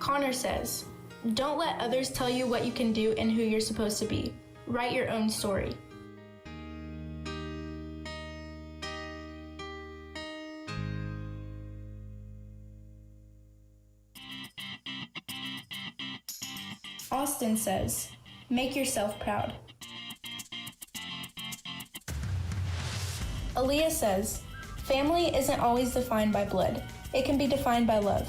Connor says, don't let others tell you what you can do and who you're supposed to be. Write your own story. Austin says, make yourself proud. Aaliyah says, family isn't always defined by blood. It can be defined by love.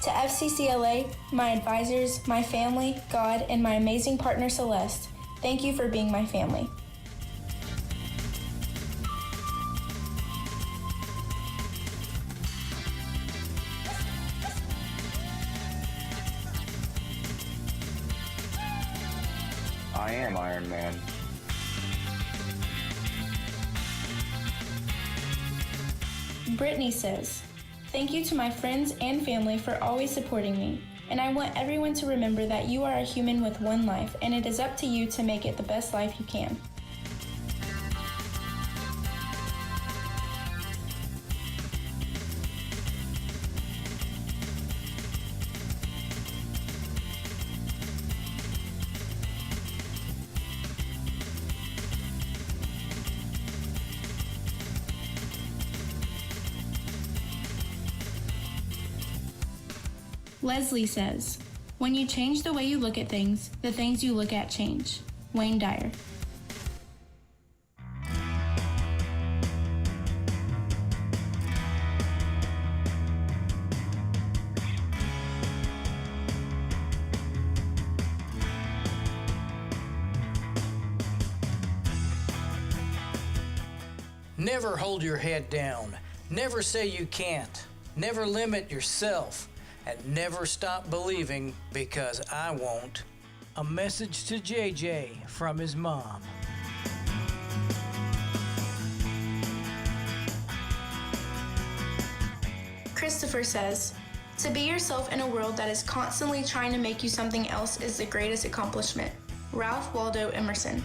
To FCCLA, my advisors, my family, God, and my amazing partner Celeste, thank you for being my family. I am Iron Man. Brittany says, thank you to my friends and family for always supporting me, and I want everyone to remember that you are a human with one life, and it is up to you to make it the best life you can. Leslie says, when you change the way you look at things, the things you look at change. Wayne Dyer. Never hold your head down. Never say you can't. Never limit yourself. And never stop believing, because I won't. A message to JJ from his mom. Christopher says, to be yourself in a world that is constantly trying to make you something else is the greatest accomplishment. Ralph Waldo Emerson.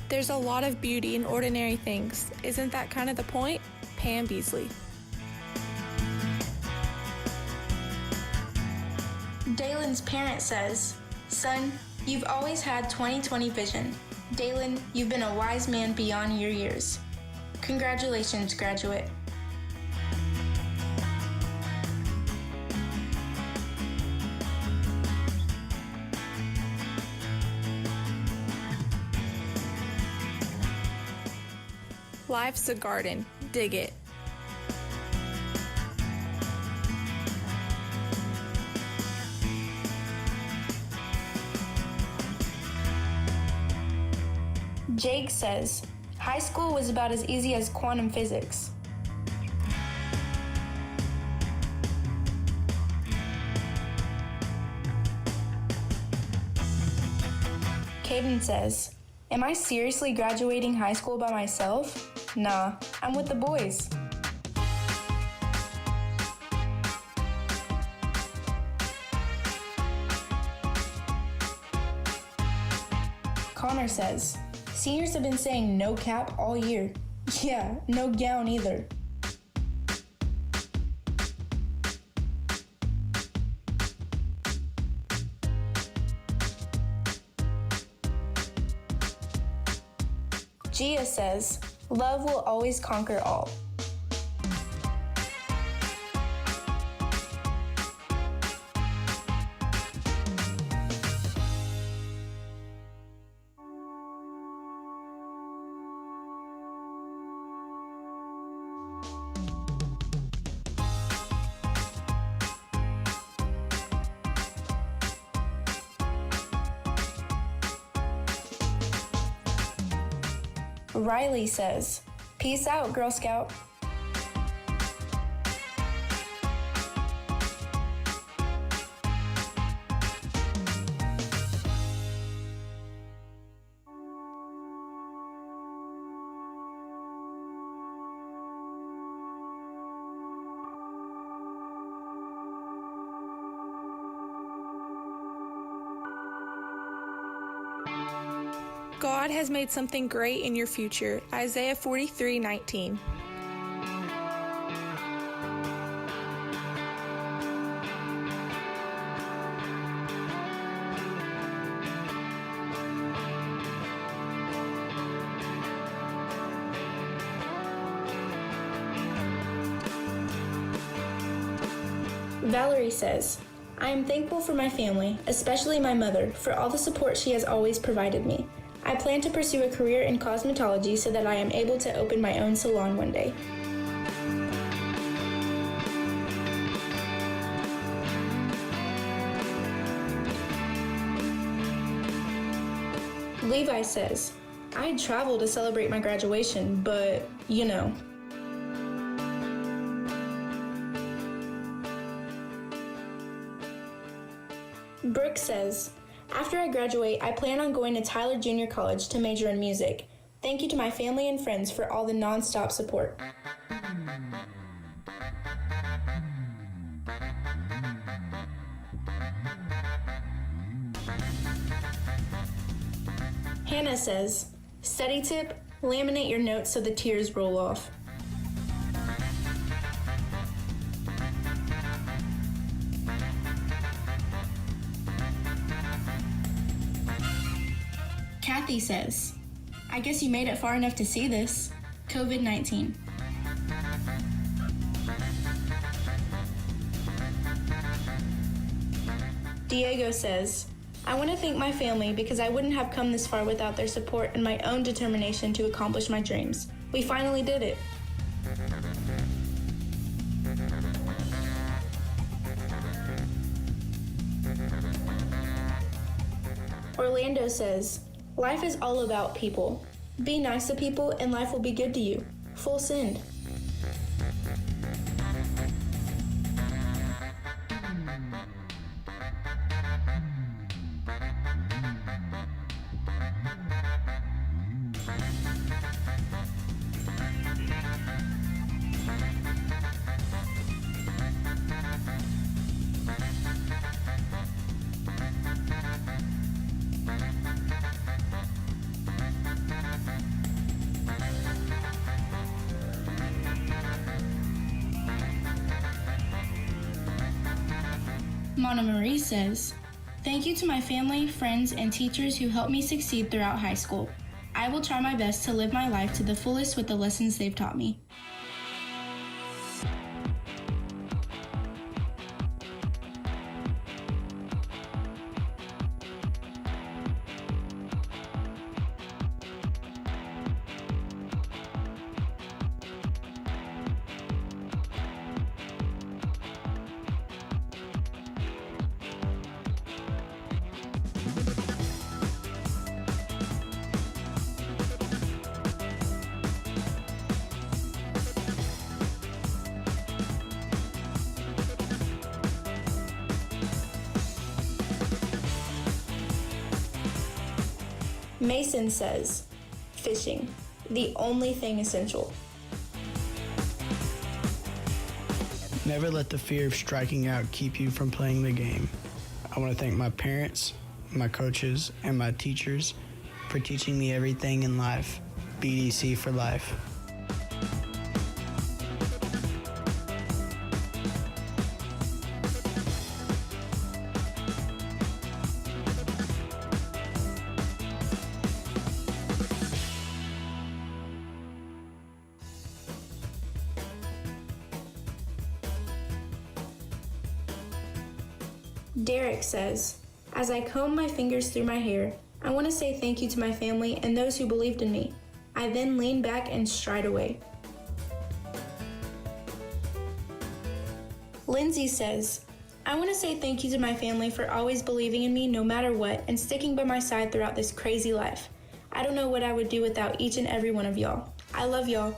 There's a lot of beauty in ordinary things. Isn't that kind of the point? Pam Beasley. Dalen's parent says, son, you've always had 20/20 vision. Dalen, you've been a wise man beyond your years. Congratulations, graduate. Life's a garden. Dig it. Jake says, high school was about as easy as quantum physics. Caden says, am I seriously graduating high school by myself? Nah, I'm with the boys. Connor says, seniors have been saying no cap all year. Yeah, no gown either. Gia says, love will always conquer all. Riley says, peace out, Girl Scout. God God has made something great in your future. Isaiah 43:19. Valerie says, I am thankful for my family, especially my mother, for all the support she has always provided me. I plan to pursue a career in cosmetology so that I am able to open my own salon one day. Levi says, I'd travel to celebrate my graduation, but, you know. Brooke says, after I graduate, I plan on going to Tyler Junior College to major in music. Thank you to my family and friends for all the non-stop support. Hannah says, study tip, laminate your notes so the tears roll off. Kathy says, I guess you made it far enough to see this. COVID-19. Diego says, I want to thank my family because I wouldn't have come this far without their support and my own determination to accomplish my dreams. We finally did it. Orlando says, life is all about people. Be nice to people and life will be good to you. Full send. Mona Marie says, thank you to my family, friends, and teachers who helped me succeed throughout high school. I will try my best to live my life to the fullest with the lessons they've taught me. Mason says, fishing, the only thing essential. Never let the fear of striking out keep you from playing the game. I want to thank my parents, my coaches, and my teachers for teaching me everything in life. BDC for life. Derek says, as I comb my fingers through my hair, I want to say thank you to my family and those who believed in me. I then lean back and stride away. Lindsay says, I want to say thank you to my family for always believing in me no matter what and sticking by my side throughout this crazy life. I don't know what I would do without each and every one of y'all. I love y'all.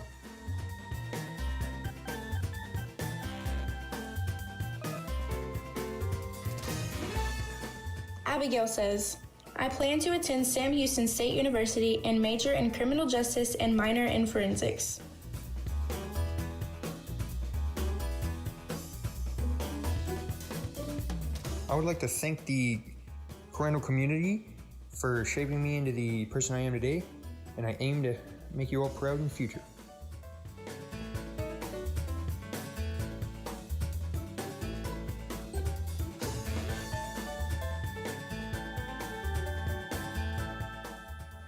Abigail says, I plan to attend Sam Houston State University and major in criminal justice and minor in forensics. I would like to thank the Corano community for shaping me into the person I am today, and I aim to make you all proud in the future.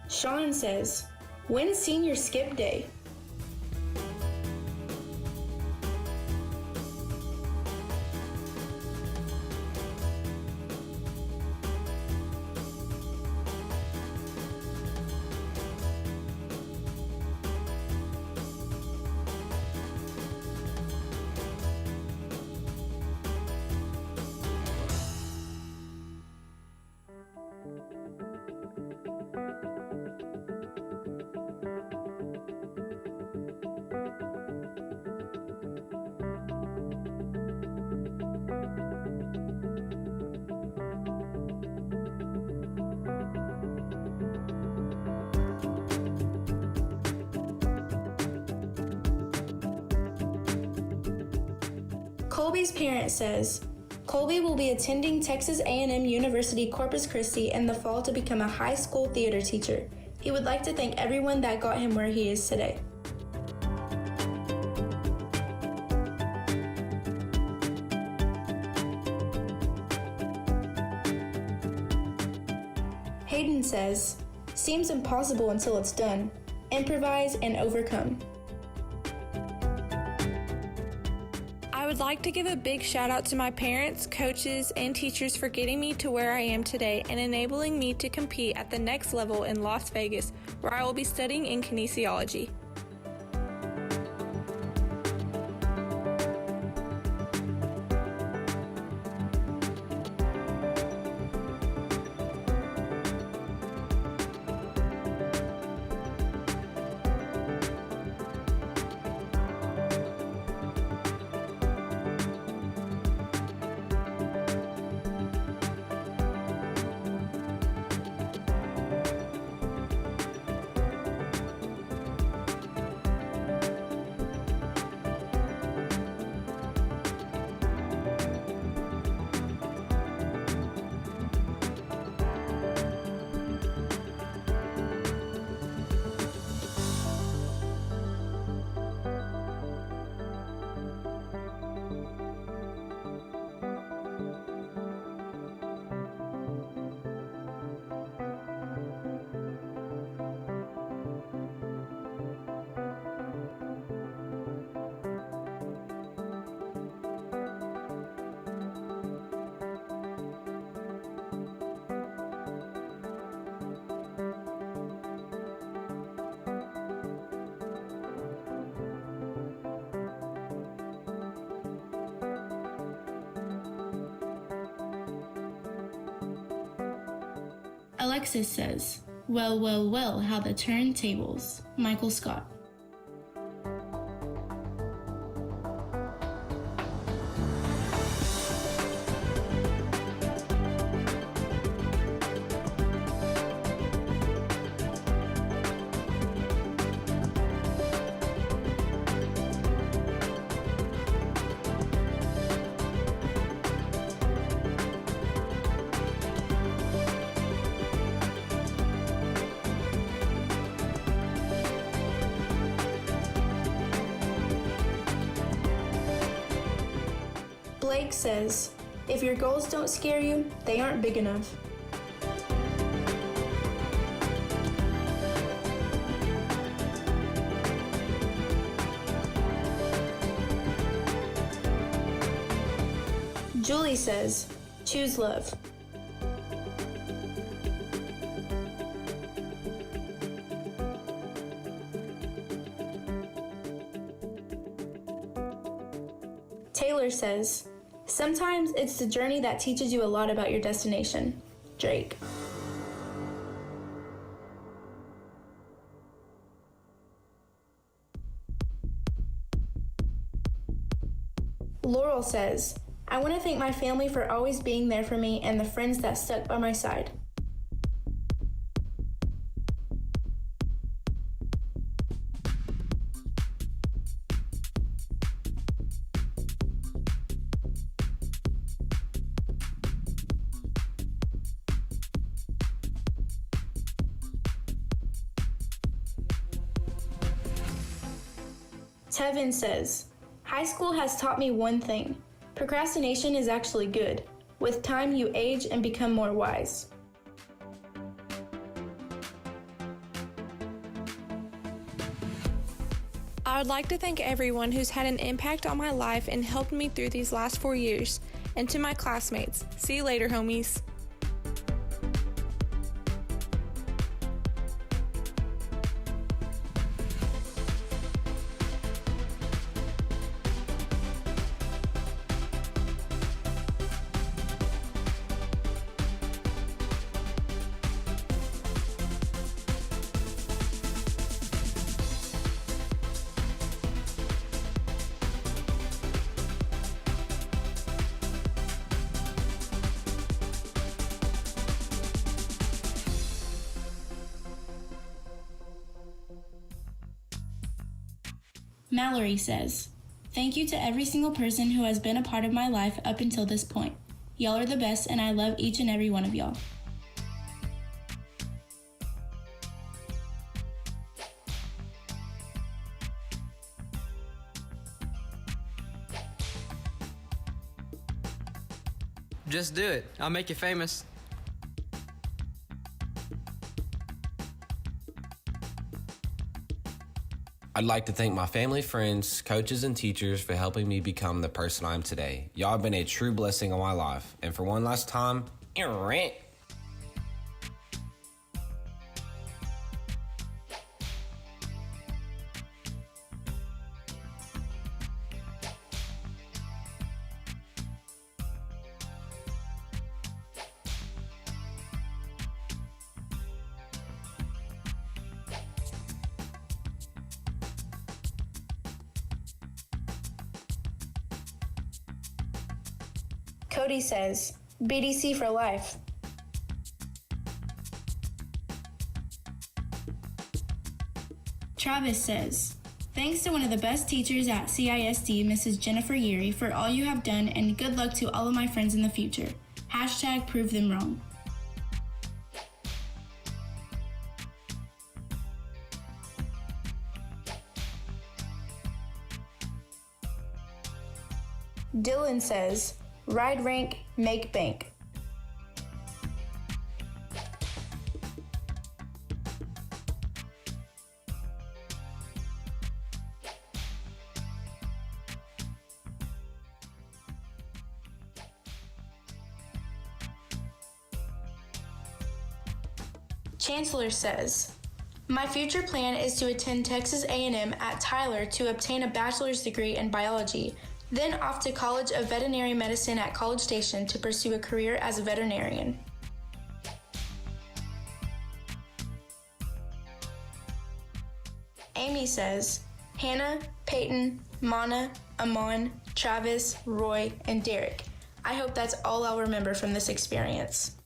Sean says, when's senior skip day? Colby's parent says, Colby will be attending Texas A&M University Corpus Christi in the fall to become a high school theater teacher. He would like to thank everyone that got him where he is today. Hayden says, seems impossible until it's done. Improvise and overcome. I would like to give a big shout out to my parents, coaches, and teachers for getting me to where I am today and enabling me to compete at the next level in Las Vegas, where I will be studying in kinesiology. Alexis says, well, well, well, how the turntables. Michael Scott. Blake says, if your goals don't scare you, they aren't big enough. Julie says, choose love. Taylor says, sometimes it's the journey that teaches you a lot about your destination. Drake. Laurel says, I want to thank my family for always being there for me and the friends that stuck by my side. Tevin says, high school has taught me one thing. Procrastination is actually good. With time, you age and become more wise. I would like to thank everyone who's had an impact on my life and helped me through these last 4 years. And to my classmates, see you later, homies. Mallory says, thank you to every single person who has been a part of my life up until this point. Y'all are the best, and I love each and every one of y'all. Just do it. I'll make you famous. I'd like to thank my family, friends, coaches, and teachers for helping me become the person I am today. Y'all have been a true blessing in my life. And for one last time, rent. Cody says, BDC for life. Travis says, thanks to one of the best teachers at CISD, Mrs. Jennifer Yeary, for all you have done, and good luck to all of my friends in the future. Hashtag prove them wrong. Dylan says, ride rank, make bank. Chancellor says, my future plan is to attend Texas A&M at Tyler to obtain a bachelor's degree in biology, then off to College of Veterinary Medicine at College Station to pursue a career as a veterinarian. Amy says, Hannah, Peyton, Mana, Amon, Travis, Roy, and Derek. I hope that's all I'll remember from this experience.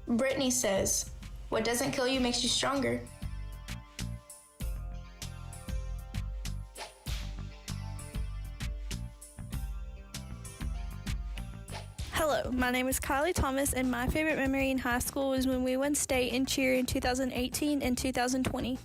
Brittany says, what doesn't kill you makes you stronger. Hello, my name is Kylie Thomas, and my favorite memory in high school was when we won state in cheer in 2018 and 2020.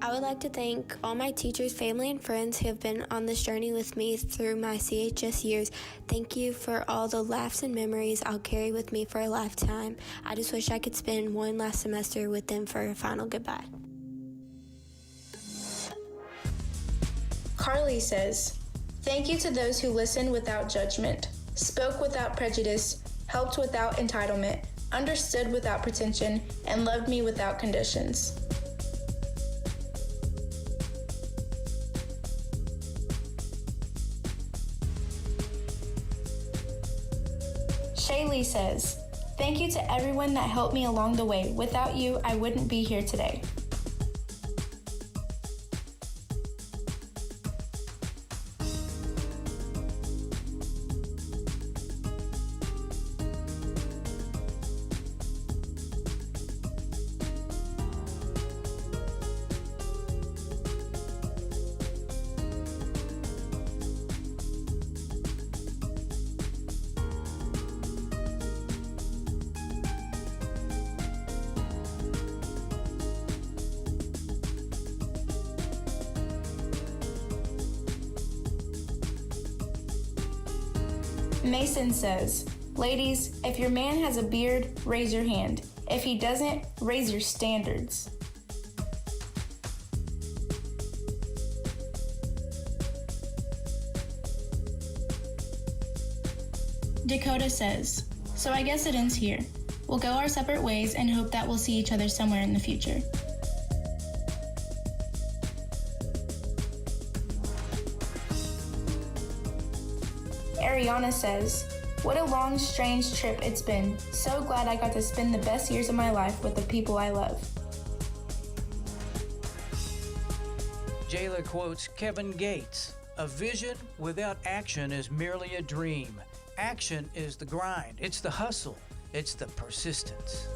I would like to thank all my teachers, family, and friends who have been on this journey with me through my CHS years. Thank you for all the laughs and memories I'll carry with me for a lifetime. I just wish I could spend one last semester with them for a final goodbye. Carly says, thank you to those who listened without judgment, spoke without prejudice, helped without entitlement, understood without pretension, and loved me without conditions. Shaylee says, thank you to everyone that helped me along the way. Without you, I wouldn't be here today. Mason says, ladies, if your man has a beard, raise your hand. If he doesn't, raise your standards. Dakota says, so I guess it ends here. We'll go our separate ways and hope that we'll see each other somewhere in the future. Ariana says, what a long, strange trip it's been. So glad I got to spend the best years of my life with the people I love. Jayla quotes Kevin Gates, a vision without action is merely a dream. Action is the grind, it's the hustle, it's the persistence.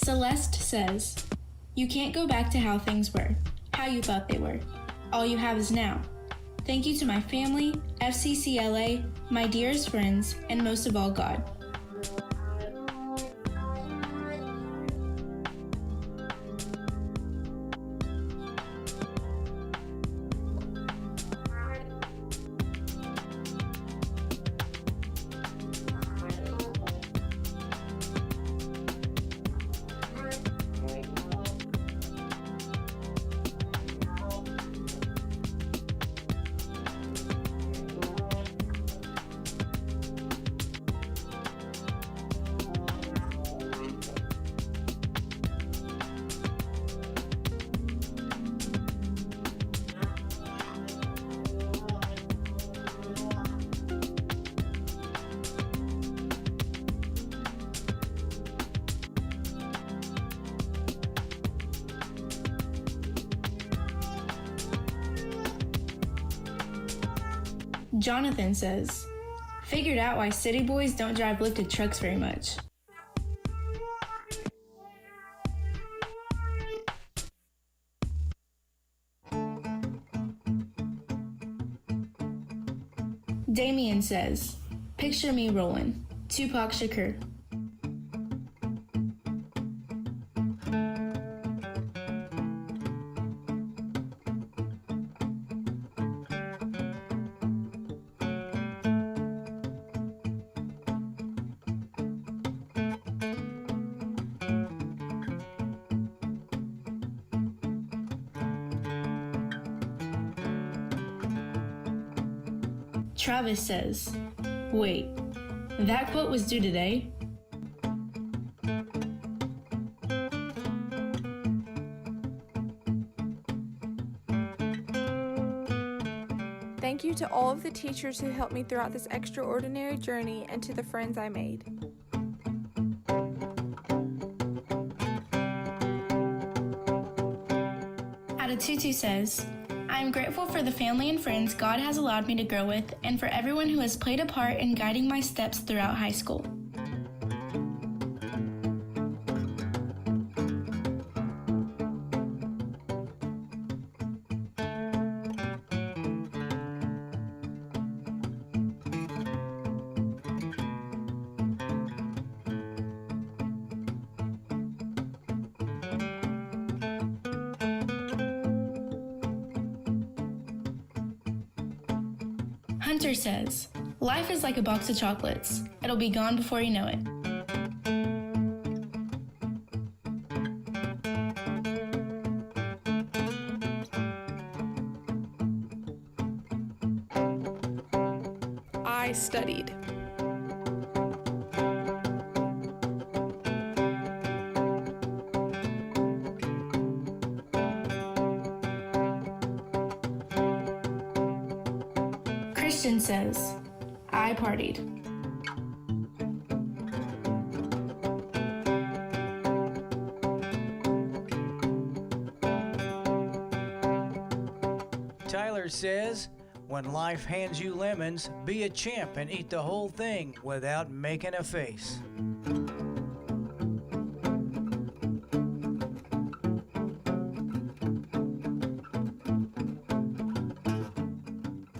Celeste says, "You can't go back to how things were, how you thought they were. All you have is now. Thank you to my family, FCCLA, my dearest friends, and most of all, God." Jonathan says, "Figured out why city boys don't drive lifted trucks very much." Damien says, "Picture me rolling. Tupac Shakur." Travis says, "Wait, that quote was due today?" Thank you to all of the teachers who helped me throughout this extraordinary journey and to the friends I made. Adatutu says, "I am grateful for the family and friends God has allowed me to grow with and for everyone who has played a part in guiding my steps throughout high school." Hunter says, "Life is like a box of chocolates. It'll be gone before you know it." I studied. Christian says, "I partied." Tyler says, "When life hands you lemons, be a chimp and eat the whole thing without making a face."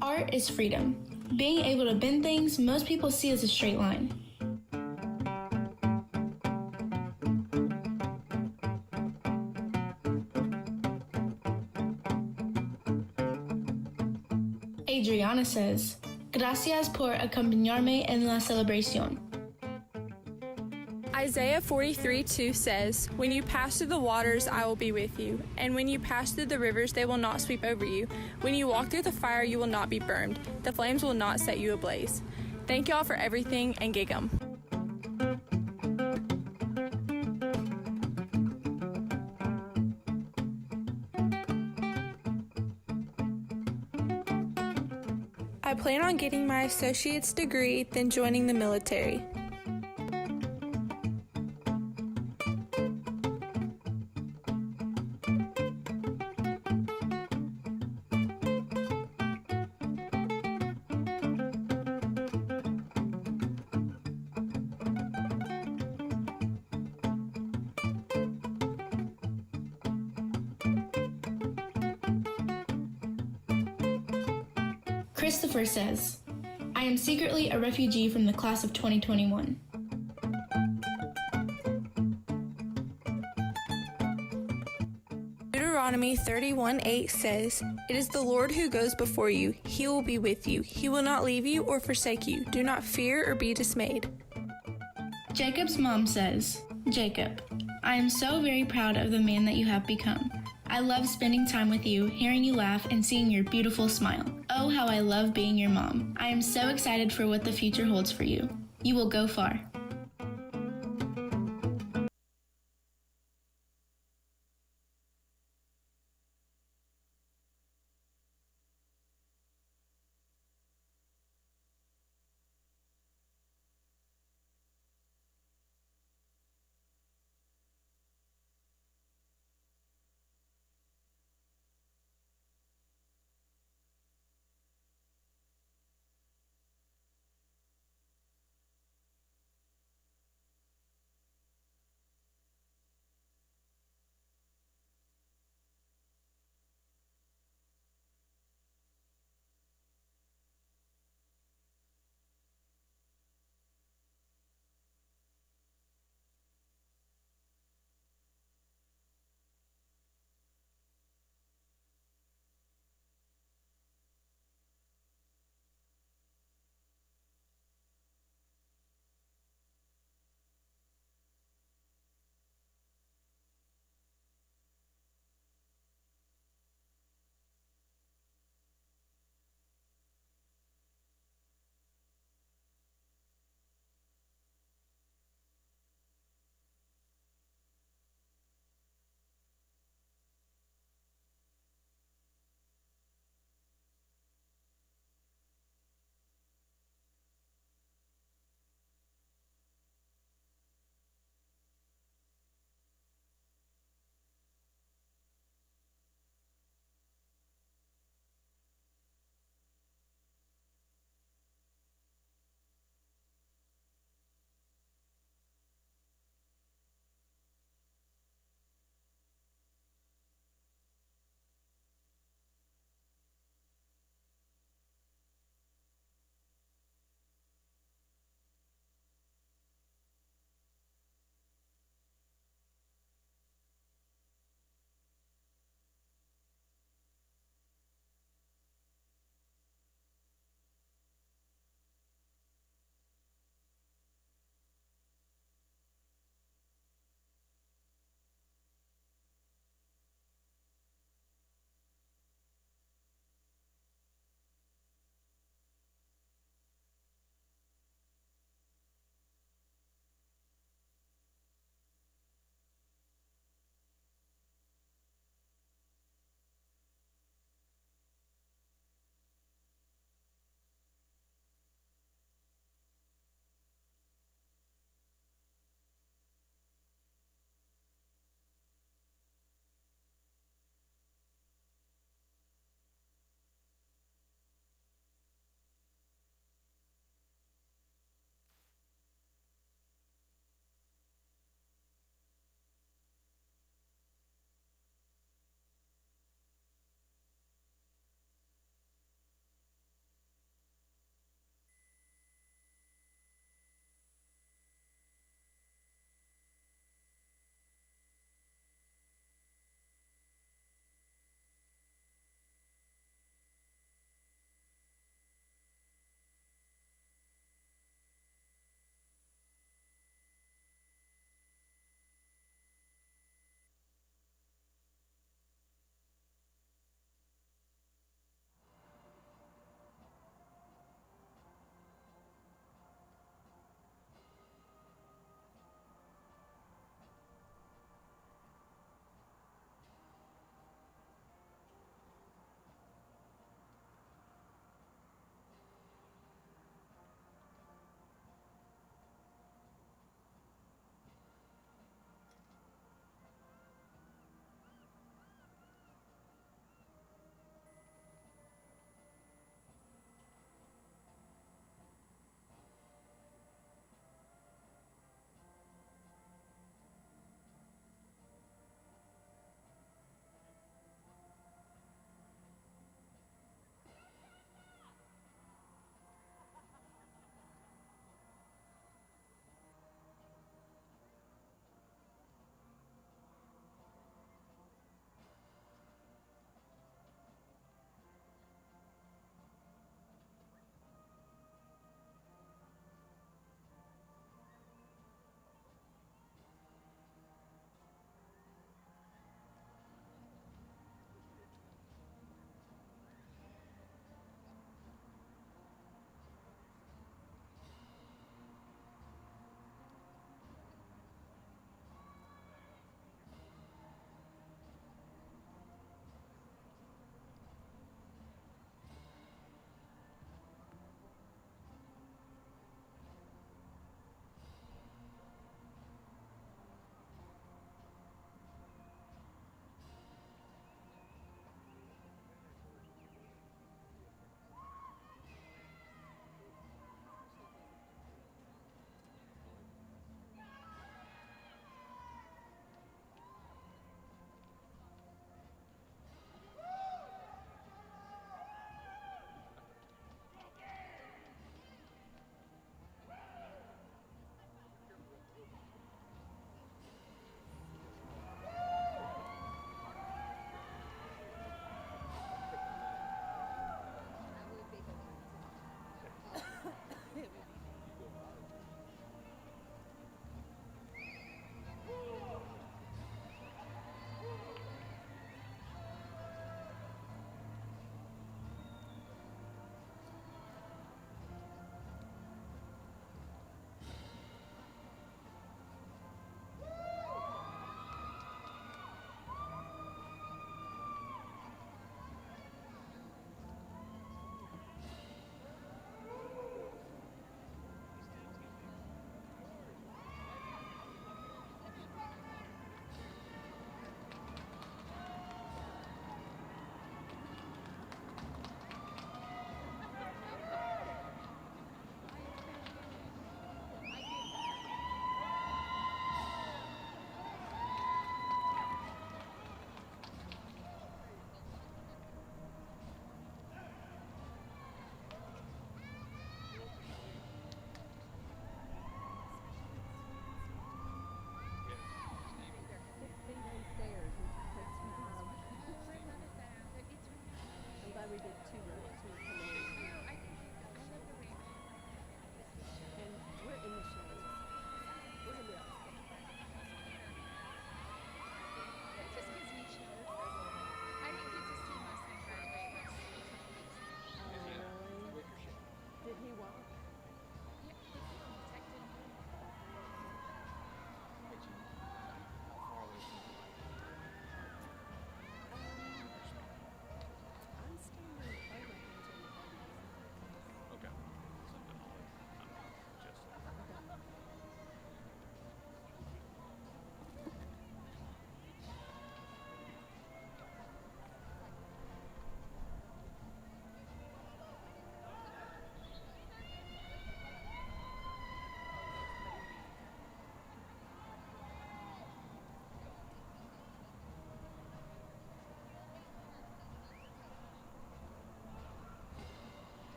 Art is freedom. Being able to bend things most people see as a straight line. Adriana says, "Gracias por acompañarme en la celebración." Isaiah 43:2 says, "When you pass through the waters, I will be with you. And when you pass through the rivers, they will not sweep over you. When you walk through the fire, you will not be burned. The flames will not set you ablaze." Thank y'all for everything, and gig 'em. I plan on getting my associate's degree, then joining the military. Christopher says, I am secretly a refugee from the class of 2021. Deuteronomy 31:8 says, It is the Lord who goes before you. He will be with you. He will not leave you or forsake you. Do not fear or be dismayed. Jacob's mom says, Jacob, I am so very proud of the man that you have become. I love spending time with you, hearing you laugh, and seeing your beautiful smile. Oh, how I love being your mom. I am so excited for what the future holds for you. You will go far.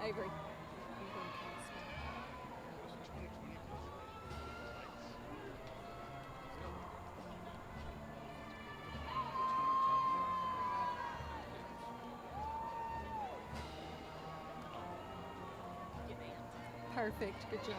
Avery. Perfect. Good job.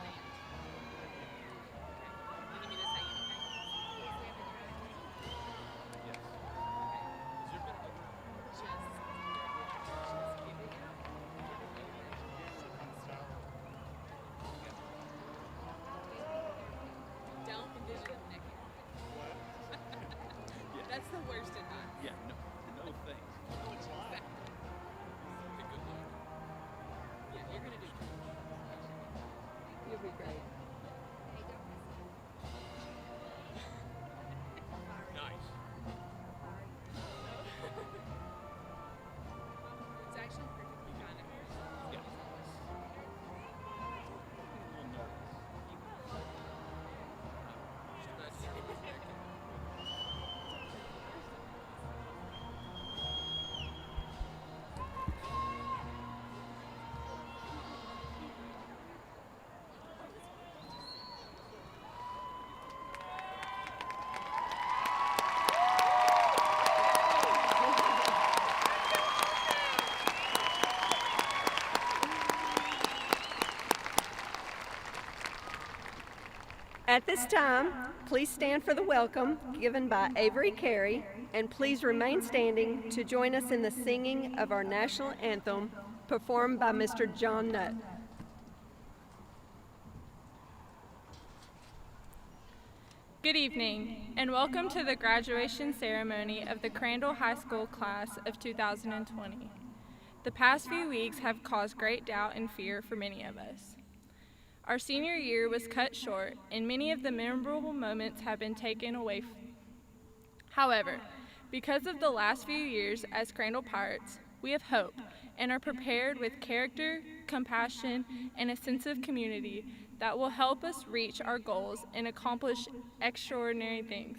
Don't envision it naked. That's the worst advice. Yeah, no thanks. It's live. Okay, good luck. Yeah, you're gonna do great. You'll be great. Nice. It's actually perfectly fine up here. Yeah. A little nervous. At this time, please stand for the welcome given by Avery Carey, and please remain standing to join us in the singing of our national anthem performed by Mr. John Nutt. Good evening, and welcome to the graduation ceremony of the Crandall High School class of 2020. The past few weeks have caused great doubt and fear for many of us. Our senior year was cut short, and many of the memorable moments have been taken away. However, because of the last few years as Crandall Pirates, we have hope and are prepared with character, compassion, and a sense of community that will help us reach our goals and accomplish extraordinary things.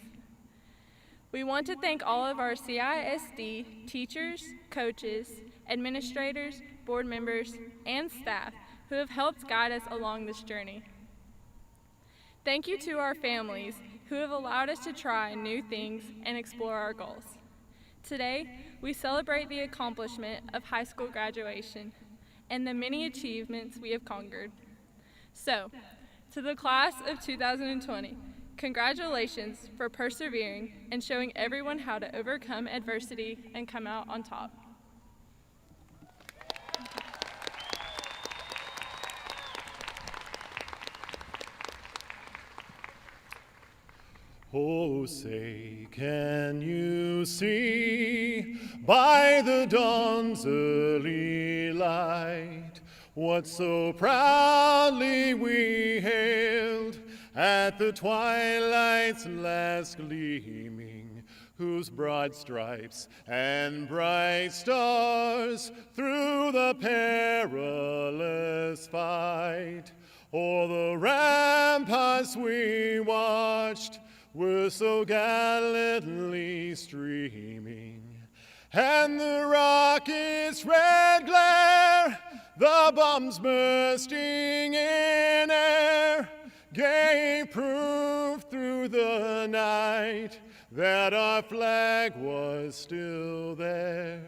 We want to thank all of our CISD teachers, coaches, administrators, board members, and staff who have helped guide us along this journey. Thank you to our families who have allowed us to try new things and explore our goals. Today, we celebrate the accomplishment of high school graduation and the many achievements we have conquered. So, to the class of 2020, congratulations for persevering and showing everyone how to overcome adversity and come out on top. Oh, say, can you see by the dawn's early light what so proudly we hailed at the twilight's last gleaming, whose broad stripes and bright stars through the perilous fight o'er the ramparts we watched were so gallantly streaming, and the rocket's red glare, the bombs bursting in air, gave proof through the night that our flag was still there.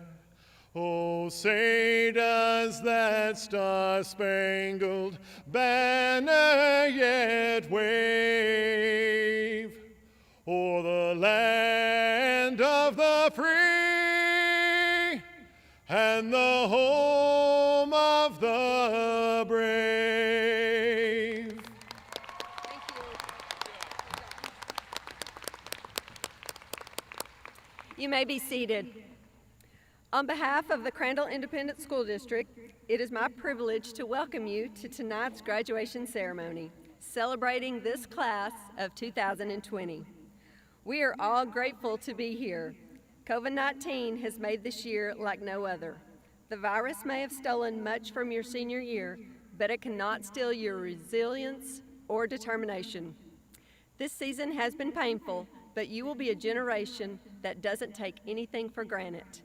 Oh, say does that star-spangled banner yet wave o'er the land of the free and the home of the brave. You may be seated. On behalf of the Crandall Independent School District, it is my privilege to welcome you to tonight's graduation ceremony, celebrating this class of 2020. We are all grateful to be here. COVID-19 has made this year like no other. The virus may have stolen much from your senior year, but it cannot steal your resilience or determination. This season has been painful, but you will be a generation that doesn't take anything for granted.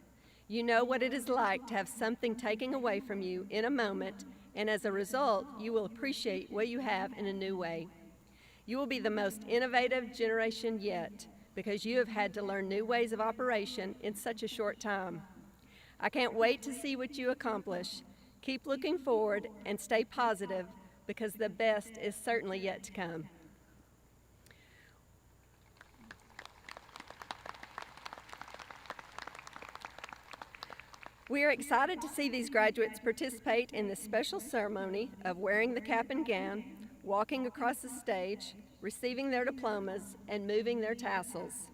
You know what it is like to have something taken away from you in a moment, and as a result, you will appreciate what you have in a new way. You will be the most innovative generation yet because you have had to learn new ways of operation in such a short time. I can't wait to see what you accomplish. Keep looking forward and stay positive because the best is certainly yet to come. We are excited to see these graduates participate in this special ceremony of wearing the cap and gown, walking across the stage, receiving their diplomas, and moving their tassels.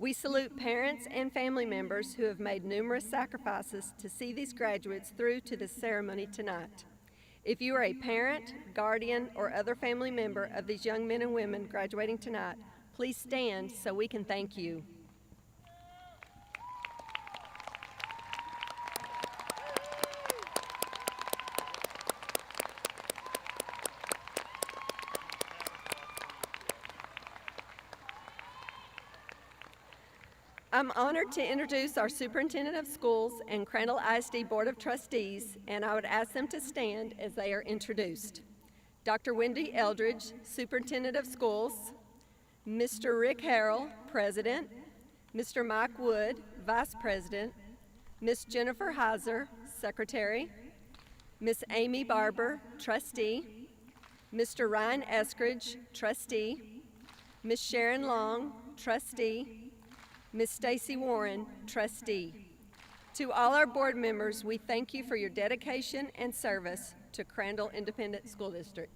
We salute parents and family members who have made numerous sacrifices to see these graduates through to this ceremony tonight. If you are a parent, guardian, or other family member of these young men and women graduating tonight, please stand so we can thank you. I'm honored to introduce our Superintendent of Schools and Crandall ISD Board of Trustees, and I would ask them to stand as they are introduced. Dr. Wendy Eldridge, Superintendent of Schools, Mr. Rick Harrell, President, Mr. Mike Wood, Vice President, Ms. Jennifer Heiser, Secretary, Ms. Amy Barber, Trustee, Mr. Ryan Eskridge, Trustee, Ms. Sharon Long, Trustee, Ms. Stacy Warren, Trustee. To all our board members, we thank you for your dedication and service to Crandall Independent School District.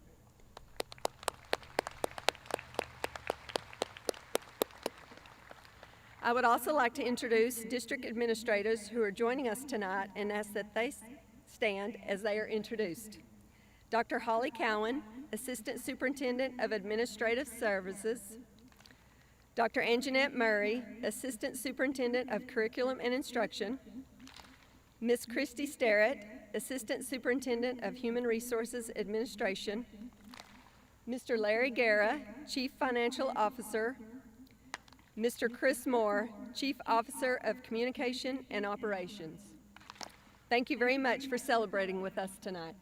I would also like to introduce district administrators who are joining us tonight and ask that they stand as they are introduced. Dr. Holly Cowan, Assistant Superintendent of Administrative Services, Dr. Anjanette Murray, Assistant Superintendent of Curriculum and Instruction, Ms. Christy Starrett, Assistant Superintendent of Human Resources Administration, Mr. Larry Guerra, Chief Financial Officer, Mr. Chris Moore, Chief Officer of Communication and Operations. Thank you very much for celebrating with us tonight.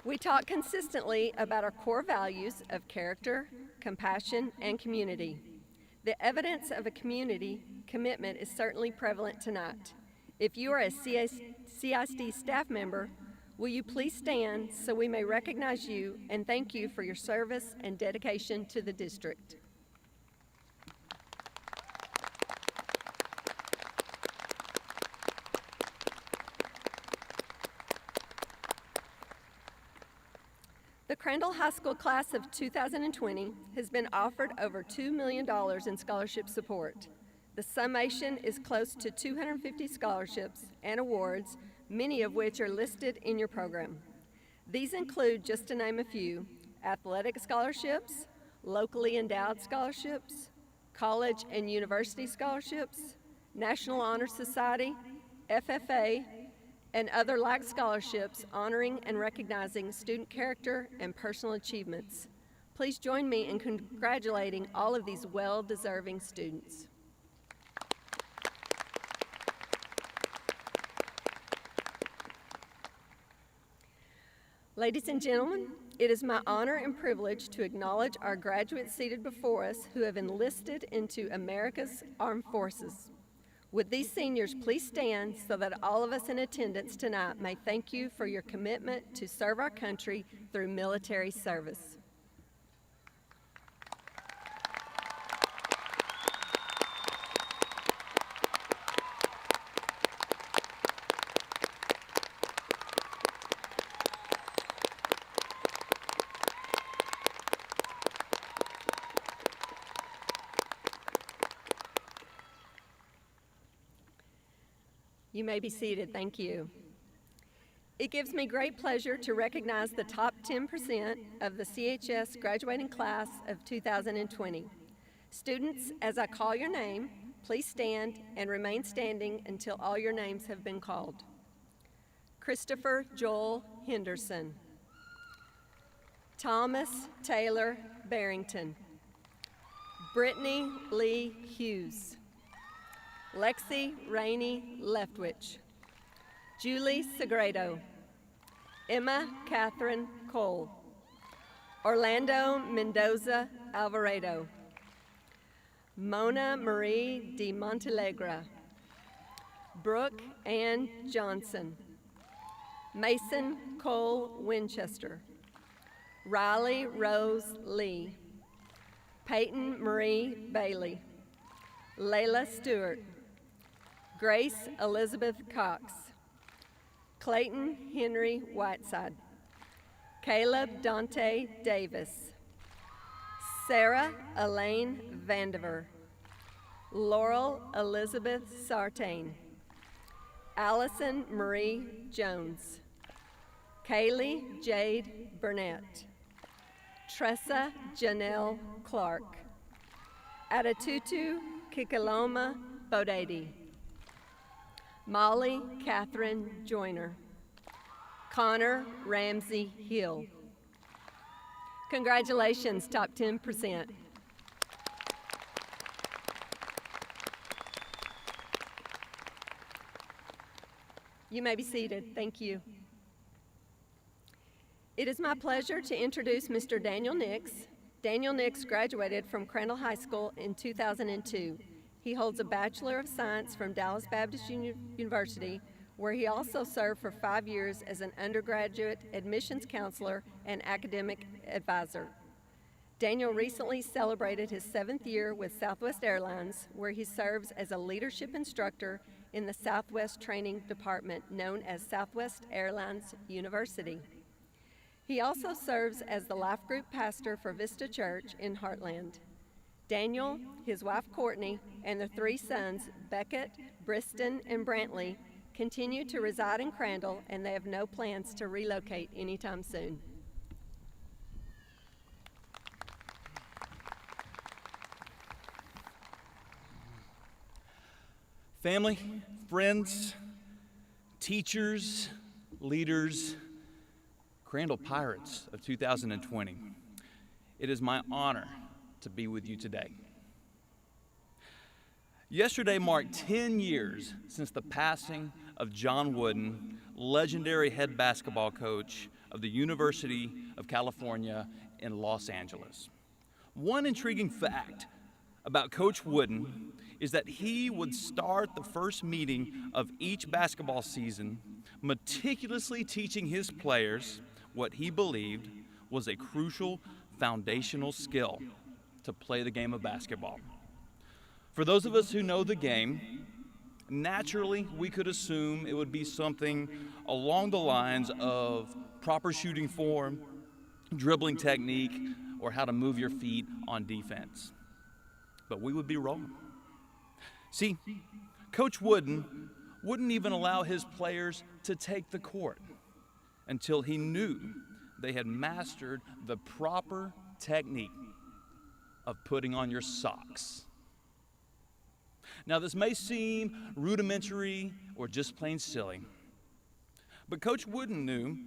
We talk consistently about our core values of character, compassion, and community. The evidence of a community commitment is certainly prevalent tonight. If you are a CISD staff member, will you please stand so we may recognize you and thank you for your service and dedication to the district. The Crandall High School class of 2020 has been offered over $2 million in scholarship support. The summation is close to 250 scholarships and awards, many of which are listed in your program. These include, just to name a few, athletic scholarships, locally endowed scholarships, college and university scholarships, National Honor Society, FFA, and other like scholarships honoring and recognizing student character and personal achievements. Please join me in congratulating all of these well-deserving students. Ladies and gentlemen, it is my honor and privilege to acknowledge our graduates seated before us who have enlisted into America's Armed Forces. Would these seniors please stand so that all of us in attendance tonight may thank you for your commitment to serve our country through military service. You may be seated. Thank you. It gives me great pleasure to recognize the top 10% of the CHS graduating class of 2020. Students, as I call your name, please stand and remain standing until all your names have been called. Christopher Joel Henderson. Thomas Taylor Barrington. Brittany Lee Hughes, Lexi Rainey Leftwich, Julie Segredo, Emma Catherine Cole, Orlando Mendoza Alvarado, Mona Marie de Montalegre, Brooke Ann Johnson, Mason Cole Winchester, Riley Rose Lee, Peyton Marie Bailey, Layla Stewart, Grace Elizabeth Cox, Clayton Henry Whiteside, Caleb Dante Davis, Sarah Elaine Vandiver, Laurel Elizabeth Sartain, Allison Marie Jones, Kaylee Jade Burnett, Tressa Janelle Clark, Adatutu Kikaloma Bodadi, Molly Catherine Joyner, Connor Ramsey Hill. Congratulations, top 10%. You may be seated. Thank you. It is my pleasure to introduce Mr. Daniel Nix. Daniel Nix graduated from Crandall High School in 2002. He holds a Bachelor of Science from Dallas Baptist University, where he also served for 5 years as an undergraduate admissions counselor and academic advisor. Daniel recently celebrated his 7th year with Southwest Airlines, where he serves as a leadership instructor in the Southwest Training Department, known as Southwest Airlines University. He also serves as the life group pastor for Vista Church in Heartland. Daniel, his wife Courtney, and their 3 sons, Beckett, Briston, and Brantley, continue to reside in Crandall, and they have no plans to relocate anytime soon. Family, friends, teachers, leaders, Crandall Pirates of 2020, it is my honor to be with you today. Yesterday marked 10 years since the passing of John Wooden, legendary head basketball coach of the University of California in Los Angeles. One intriguing fact about Coach Wooden is that he would start the first meeting of each basketball season meticulously teaching his players what he believed was a crucial foundational skill to play the game of basketball. For those of us who know the game, naturally we could assume it would be something along the lines of proper shooting form, dribbling technique, or how to move your feet on defense. But we would be wrong. See, Coach Wooden wouldn't even allow his players to take the court until he knew they had mastered the proper technique of putting on your socks. Now, this may seem rudimentary or just plain silly, but Coach Wooden knew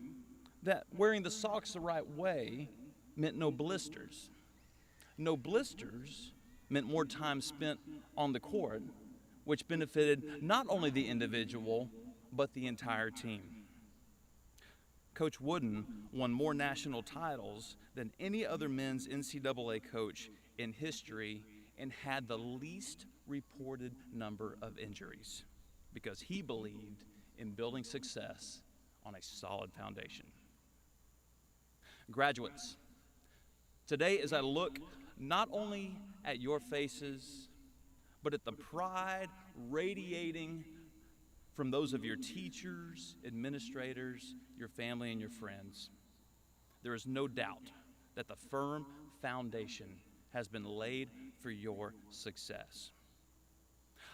that wearing the socks the right way meant no blisters. No blisters meant more time spent on the court, which benefited not only the individual, but the entire team. Coach Wooden won more national titles than any other men's NCAA coach in history and had the least reported number of injuries because he believed in building success on a solid foundation. Graduates, today as I look not only at your faces, but at the pride radiating from those of your teachers, administrators, your family, and your friends, there is no doubt that the firm foundation has been laid for your success.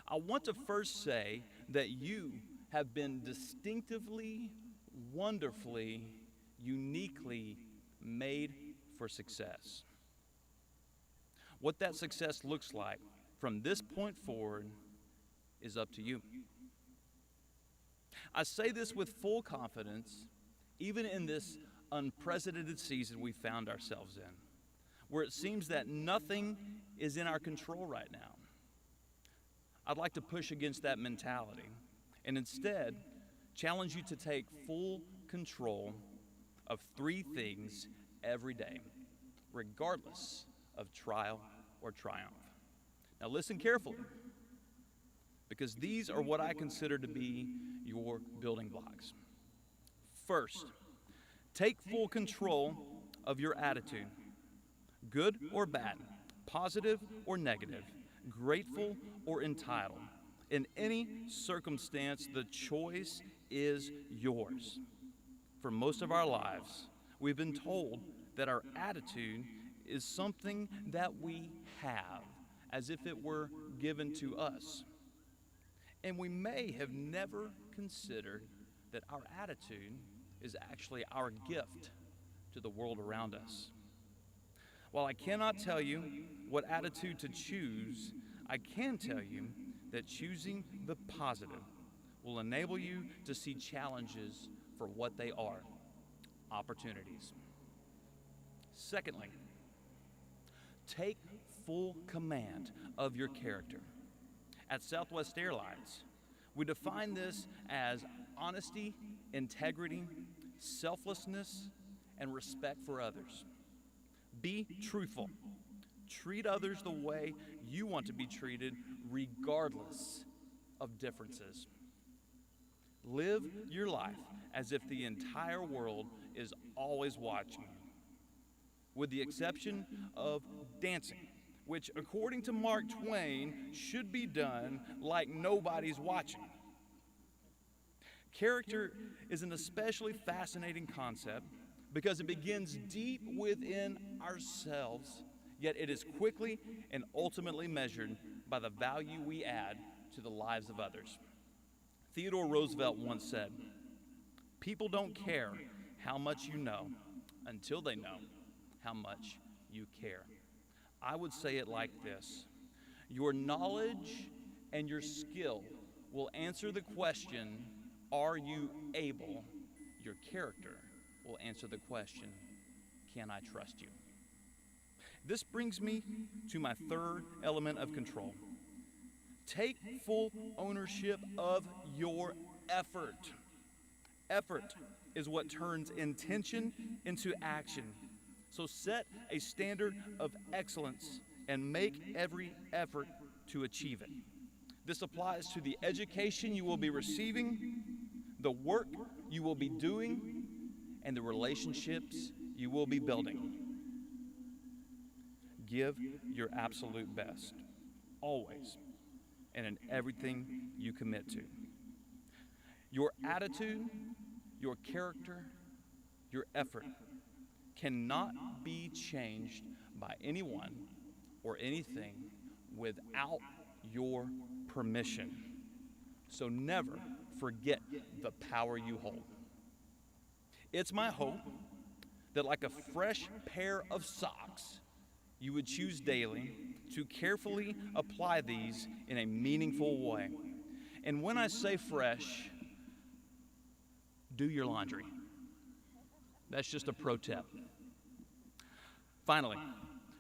I want to first say that you have been distinctively, wonderfully, uniquely made for success. What that success looks like from this point forward is up to you. I say this with full confidence, even in this unprecedented season we found ourselves in. where it seems that nothing is in our control right now. I'd like to push against that mentality and instead challenge you to take full control of 3 things every day, regardless of trial or triumph. Now listen carefully, because these are what I consider to be your building blocks. First, take full control of your attitude, good or bad, positive or negative, grateful or entitled. In any circumstance, the choice is yours. For most of our lives, we've been told that our attitude is something that we have, as if it were given to us. And we may have never considered that our attitude is actually our gift to the world around us. While I cannot tell you what attitude to choose, I can tell you that choosing the positive will enable you to see challenges for what they are, opportunities. Secondly, take full command of your character. At Southwest Airlines, we define this as honesty, integrity, selflessness, and respect for others. Be truthful. Treat others the way you want to be treated, regardless of differences. Live your life as if the entire world is always watching you, with the exception of dancing, which, according to Mark Twain, should be done like nobody's watching. Character is an especially fascinating concept because it begins deep within ourselves, yet it is quickly and ultimately measured by the value we add to the lives of others. Theodore Roosevelt once said, "People don't care how much you know until they know how much you care." I would say it like this: your knowledge and your skill will answer the question, are you able? Your character will answer the question, can I trust you? This brings me to my third element of control. Take full ownership of your effort. Effort is what turns intention into action. So set a standard of excellence and make every effort to achieve it. This applies to the education you will be receiving, the work you will be doing, and the relationships you will be building. Give your absolute best, always, and in everything you commit to. Your attitude, your character, your effort cannot be changed by anyone or anything without your permission. So never forget the power you hold. It's my hope that, like a fresh pair of socks, you would choose daily to carefully apply these in a meaningful way. And when I say fresh, do your laundry. That's just a pro tip. Finally,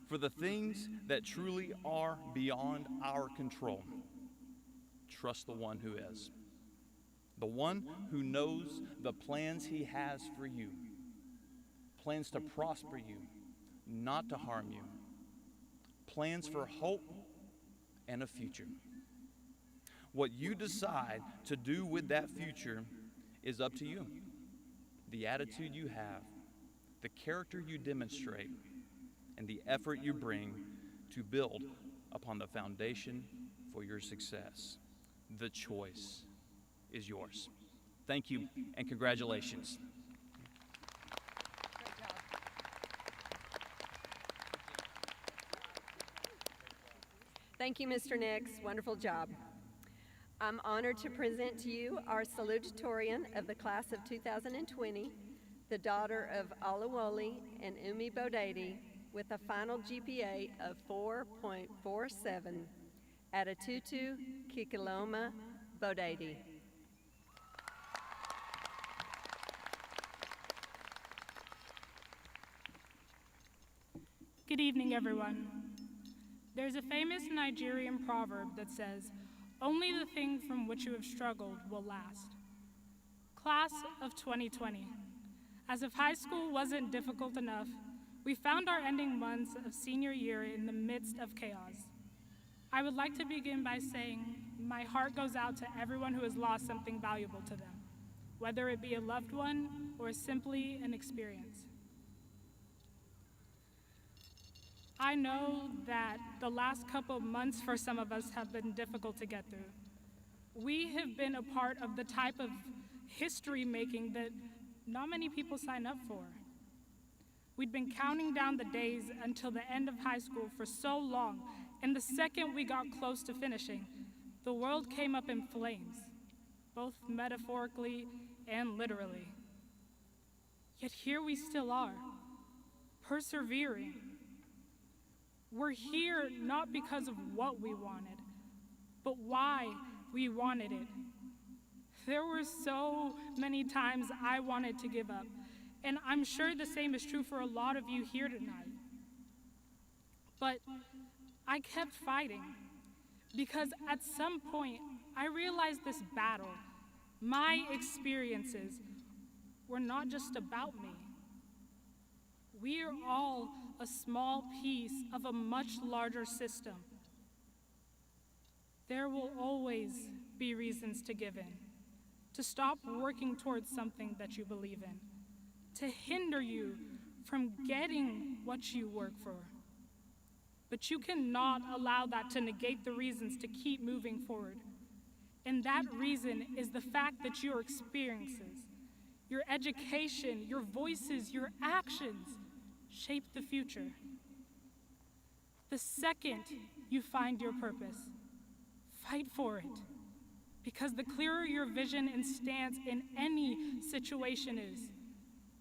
for the things that truly are beyond our control, trust the one who is. The one who knows the plans he has for you. Plans to prosper you, not to harm you. Plans for hope and a future. What you decide to do with that future is up to you. The attitude you have, the character you demonstrate, and the effort you bring to build upon the foundation for your success. The choice is yours. Thank you and congratulations. Thank you, Mr. Nix. Wonderful job. I'm honored to present to you our salutatorian of the class of 2020, the daughter of Alawoli and Umi Bodadi, with a final GPA of 4.47 at Atutu Kikaloma Bodadi. Good evening, everyone. There's a famous Nigerian proverb that says, "Only the thing from which you have struggled will last." Class of 2020. As if high school wasn't difficult enough, we found our ending months of senior year in the midst of chaos. I would like to begin by saying my heart goes out to everyone who has lost something valuable to them, whether it be a loved one or simply an experience. I know that the last couple of months for some of us have been difficult to get through. We have been a part of the type of history making that not many people sign up for. We'd been counting down the days until the end of high school for so long, and the second we got close to finishing, the world came up in flames, both metaphorically and literally. Yet here we still are, persevering. We're here not because of what we wanted, but why we wanted it. There were so many times I wanted to give up, and I'm sure the same is true for a lot of you here tonight. But I kept fighting, because at some point I realized this battle, my experiences, were not just about me. We are all a small piece of a much larger system. There will always be reasons to give in, to stop working towards something that you believe in, to hinder you from getting what you work for. But you cannot allow that to negate the reasons to keep moving forward. And that reason is the fact that your experiences, your education, your voices, your actions shape the future. The second you find your purpose, fight for it. Because the clearer your vision and stance in any situation is,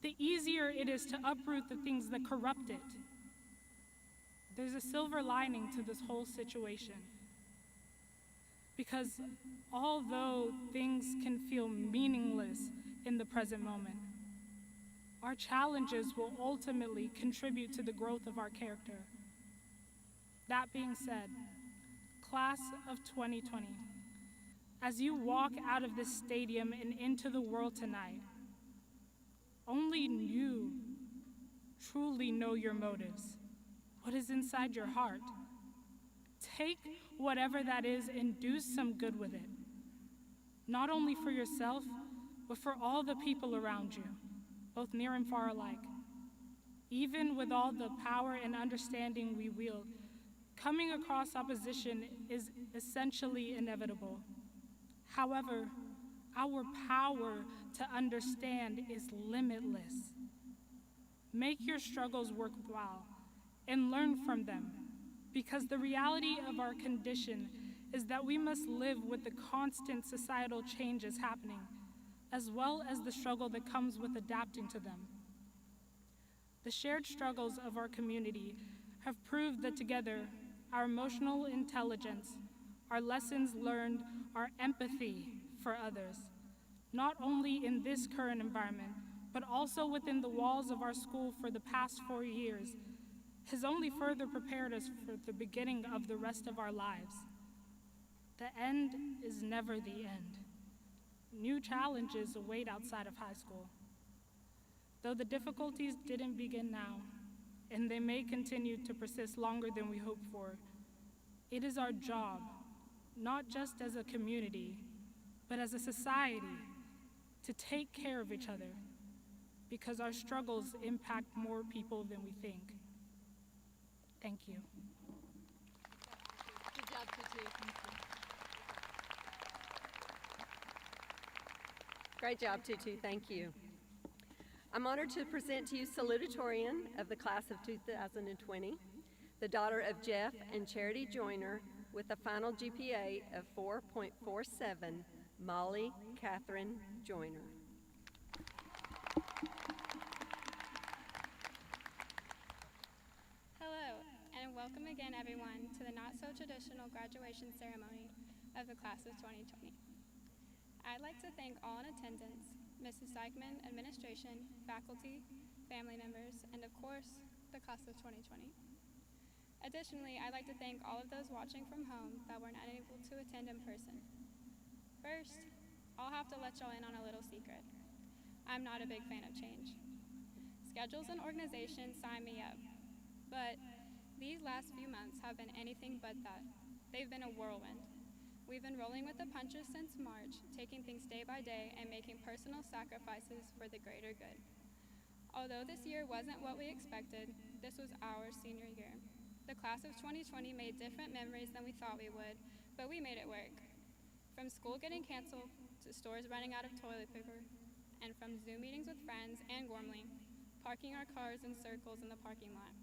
the easier it is to uproot the things that corrupt it. There's a silver lining to this whole situation. Because although things can feel meaningless in the present moment, our challenges will ultimately contribute to the growth of our character. That being said, class of 2020, as you walk out of this stadium and into the world tonight, only you truly know your motives, what is inside your heart. Take whatever that is and do some good with it, not only for yourself, but for all the people around you, both near and far alike. Even with all the power and understanding we wield, coming across opposition is essentially inevitable. However, our power to understand is limitless. Make your struggles worthwhile and learn from them, because the reality of our condition is that we must live with the constant societal changes happening, as well as the struggle that comes with adapting to them. The shared struggles of our community have proved that together, our emotional intelligence, our lessons learned, our empathy for others, not only in this current environment, but also within the walls of our school for the past 4 years, has only further prepared us for the beginning of the rest of our lives. The end is never the end. New challenges await outside of high school. Though the difficulties didn't begin now, and they may continue to persist longer than we hoped for, it is our job, not just as a community, but as a society, to take care of each other, because our struggles impact more people than we think. Thank you. Good job, Tutu. Great job, Tutu. Thank you. I'm honored to present to you salutatorian of the class of 2020, the daughter of Jeff and Charity Joyner, with a final GPA of 4.47, Molly Catherine Joyner. Hello, and welcome again, everyone, to the not-so-traditional graduation ceremony of the class of 2020. I'd like to thank all in attendance, Mrs. Dykeman, administration, faculty, family members, and of course, the class of 2020. Additionally, I'd like to thank all of those watching from home that were unable to attend in person. First, I'll have to let y'all in on a little secret. I'm not a big fan of change. Schedules and organizations sign me up, but these last few months have been anything but that. They've been a whirlwind. We've been rolling with the punches since March, taking things day by day and making personal sacrifices for the greater good. Although this year wasn't what we expected, this was our senior year. The class of 2020 made different memories than we thought we would, but we made it work. From school getting canceled, to stores running out of toilet paper, and from Zoom meetings with friends and Gormley, parking our cars in circles in the parking lot.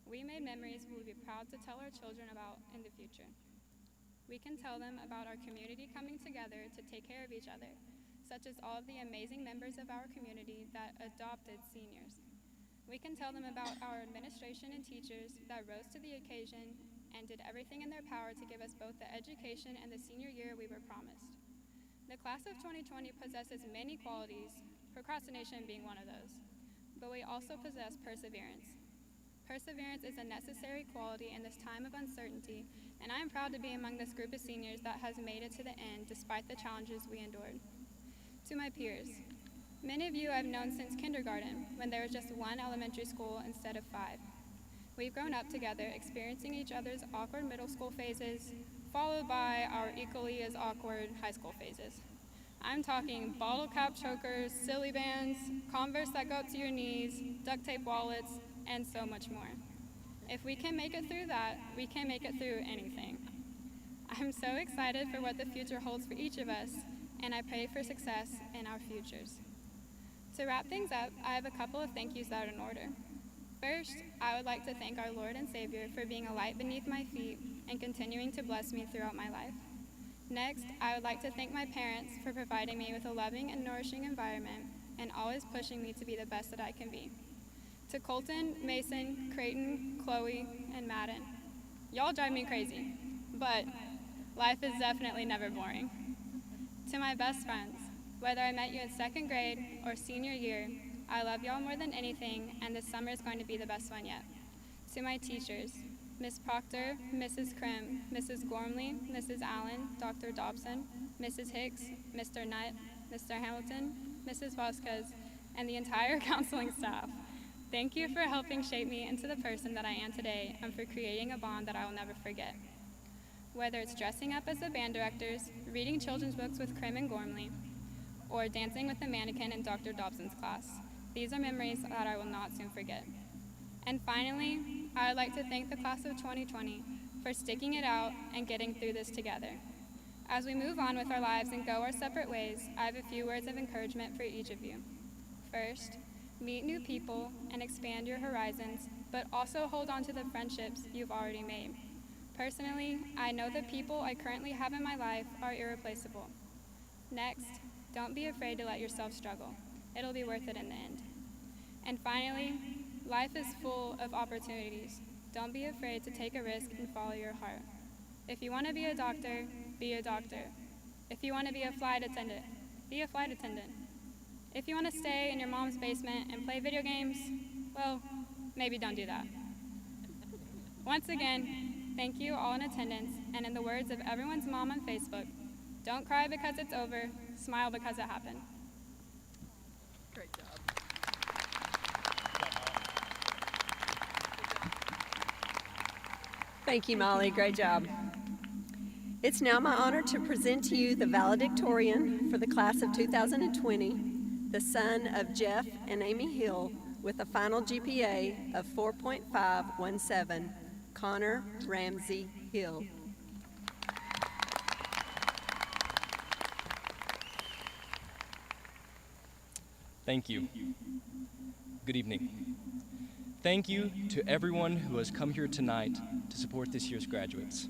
We made memories we will be proud to tell our children about in the future. We can tell them about our community coming together to take care of each other, such as all of the amazing members of our community that adopted seniors. We can tell them about our administration and teachers that rose to the occasion and did everything in their power to give us both the education and the senior year we were promised. The class of 2020 possesses many qualities, procrastination being one of those, but we also possess perseverance. Perseverance is a necessary quality in this time of uncertainty, and I am proud to be among this group of seniors that has made it to the end despite the challenges we endured. To my peers, many of you I've known since kindergarten, when there was just one elementary school instead of 5. We've grown up together, experiencing each other's awkward middle school phases, followed by our equally as awkward high school phases. I'm talking bottle cap chokers, silly bands, Converse that go up to your knees, duct tape wallets, and so much more. If we can make it through that, we can make it through anything. I'm so excited for what the future holds for each of us, and I pray for success in our futures. To wrap things up, I have a couple of thank yous that are in order. First, I would like to thank our Lord and Savior for being a light beneath my feet and continuing to bless me throughout my life. Next, I would like to thank my parents for providing me with a loving and nourishing environment and always pushing me to be the best that I can be. To Colton, Mason, Creighton, Chloe, and Madden, y'all drive me crazy, but life is definitely never boring. To my best friends, whether I met you in 2nd grade or senior year, I love y'all more than anything, and this summer is going to be the best one yet. To my teachers, Ms. Proctor, Mrs. Krim, Mrs. Gormley, Mrs. Allen, Dr. Dobson, Mrs. Hicks, Mr. Nutt, Mr. Hamilton, Mrs. Vasquez, and the entire counseling staff. Thank you for helping shape me into the person that I am today and for creating a bond that I will never forget. Whether it's dressing up as the band directors, reading children's books with Krim and Gormley, or dancing with the mannequin in Dr. Dobson's class, these are memories that I will not soon forget. And finally, I would like to thank the class of 2020 for sticking it out and getting through this together. As we move on with our lives and go our separate ways, I have a few words of encouragement for each of you. First, meet new people and expand your horizons, but also hold on to the friendships you've already made. Personally, I know the people I currently have in my life are irreplaceable. Next, don't be afraid to let yourself struggle. It'll be worth it in the end. And finally, life is full of opportunities. Don't be afraid to take a risk and follow your heart. If you want to be a doctor, be a doctor. If you want to be a flight attendant, be a flight attendant. If you want to stay in your mom's basement and play video games, well, maybe don't do that. Once again, thank you all in attendance, and in the words of everyone's mom on Facebook, don't cry because it's over, smile because it happened. Great job. Thank you, Molly. Great job. It's now my honor to present to you the valedictorian for the class of 2020, the son of Jeff and Amy Hill, with a final GPA of 4.517, Connor Ramsey Hill. Thank you. Good evening. Thank you to everyone who has come here tonight to support this year's graduates.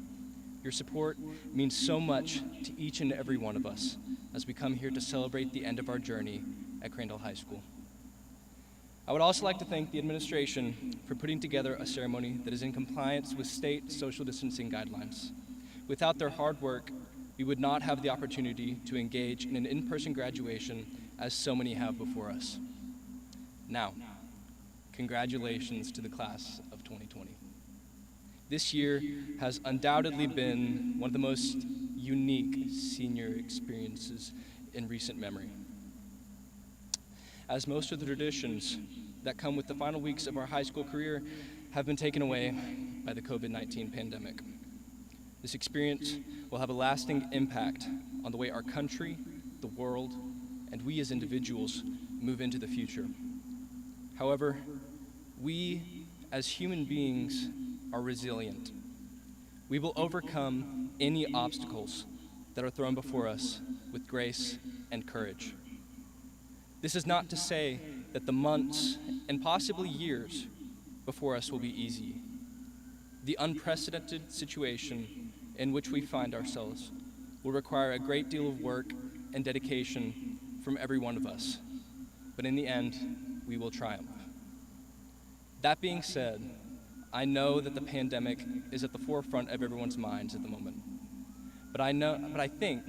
Your support means so much to each and every one of us as we come here to celebrate the end of our journey at Crandall High School. I would also like to thank the administration for putting together a ceremony that is in compliance with state social distancing guidelines. Without their hard work, we would not have the opportunity to engage in an in-person graduation as so many have before us. Now, congratulations to the class of 2020. This year has undoubtedly been one of the most unique senior experiences in recent memory, as most of the traditions that come with the final weeks of our high school career have been taken away by the COVID-19 pandemic. This experience will have a lasting impact on the way our country, the world, and we as individuals move into the future. However, we as human beings are resilient. We will overcome any obstacles that are thrown before us with grace and courage. This is not to say that the months and possibly years before us will be easy. The unprecedented situation in which we find ourselves will require a great deal of work and dedication from every one of us. But in the end, we will triumph. That being said, I know that the pandemic is at the forefront of everyone's minds at the moment. But I think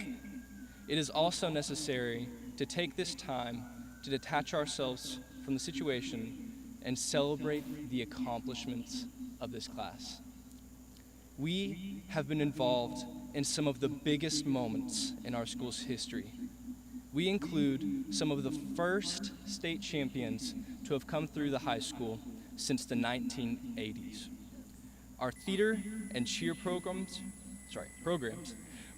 it is also necessary to take this time to detach ourselves from the situation and celebrate the accomplishments of this class. We have been involved in some of the biggest moments in our school's history. We include some of the first state champions to have come through the high school since the 1980s. Our theater and cheer programs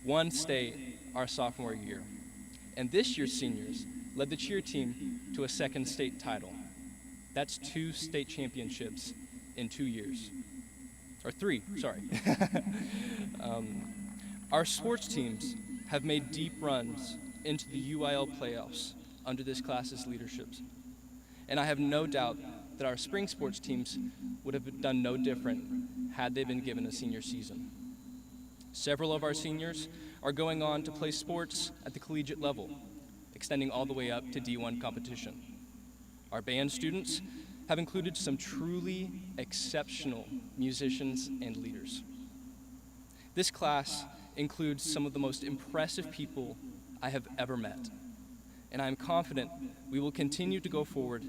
won state our sophomore year. And this year's seniors led the cheer team to a second state title. That's 2 state championships in 2 years. Or 3, sorry. Our sports teams have made deep runs into the UIL playoffs under this class's leadership. And I have no doubt that our spring sports teams would have done no different had they been given a senior season. Several of our seniors are going on to play sports at the collegiate level, extending all the way up to D1 competition. Our band students have included some truly exceptional musicians and leaders. This class includes some of the most impressive people I have ever met, and I am confident we will continue to go forward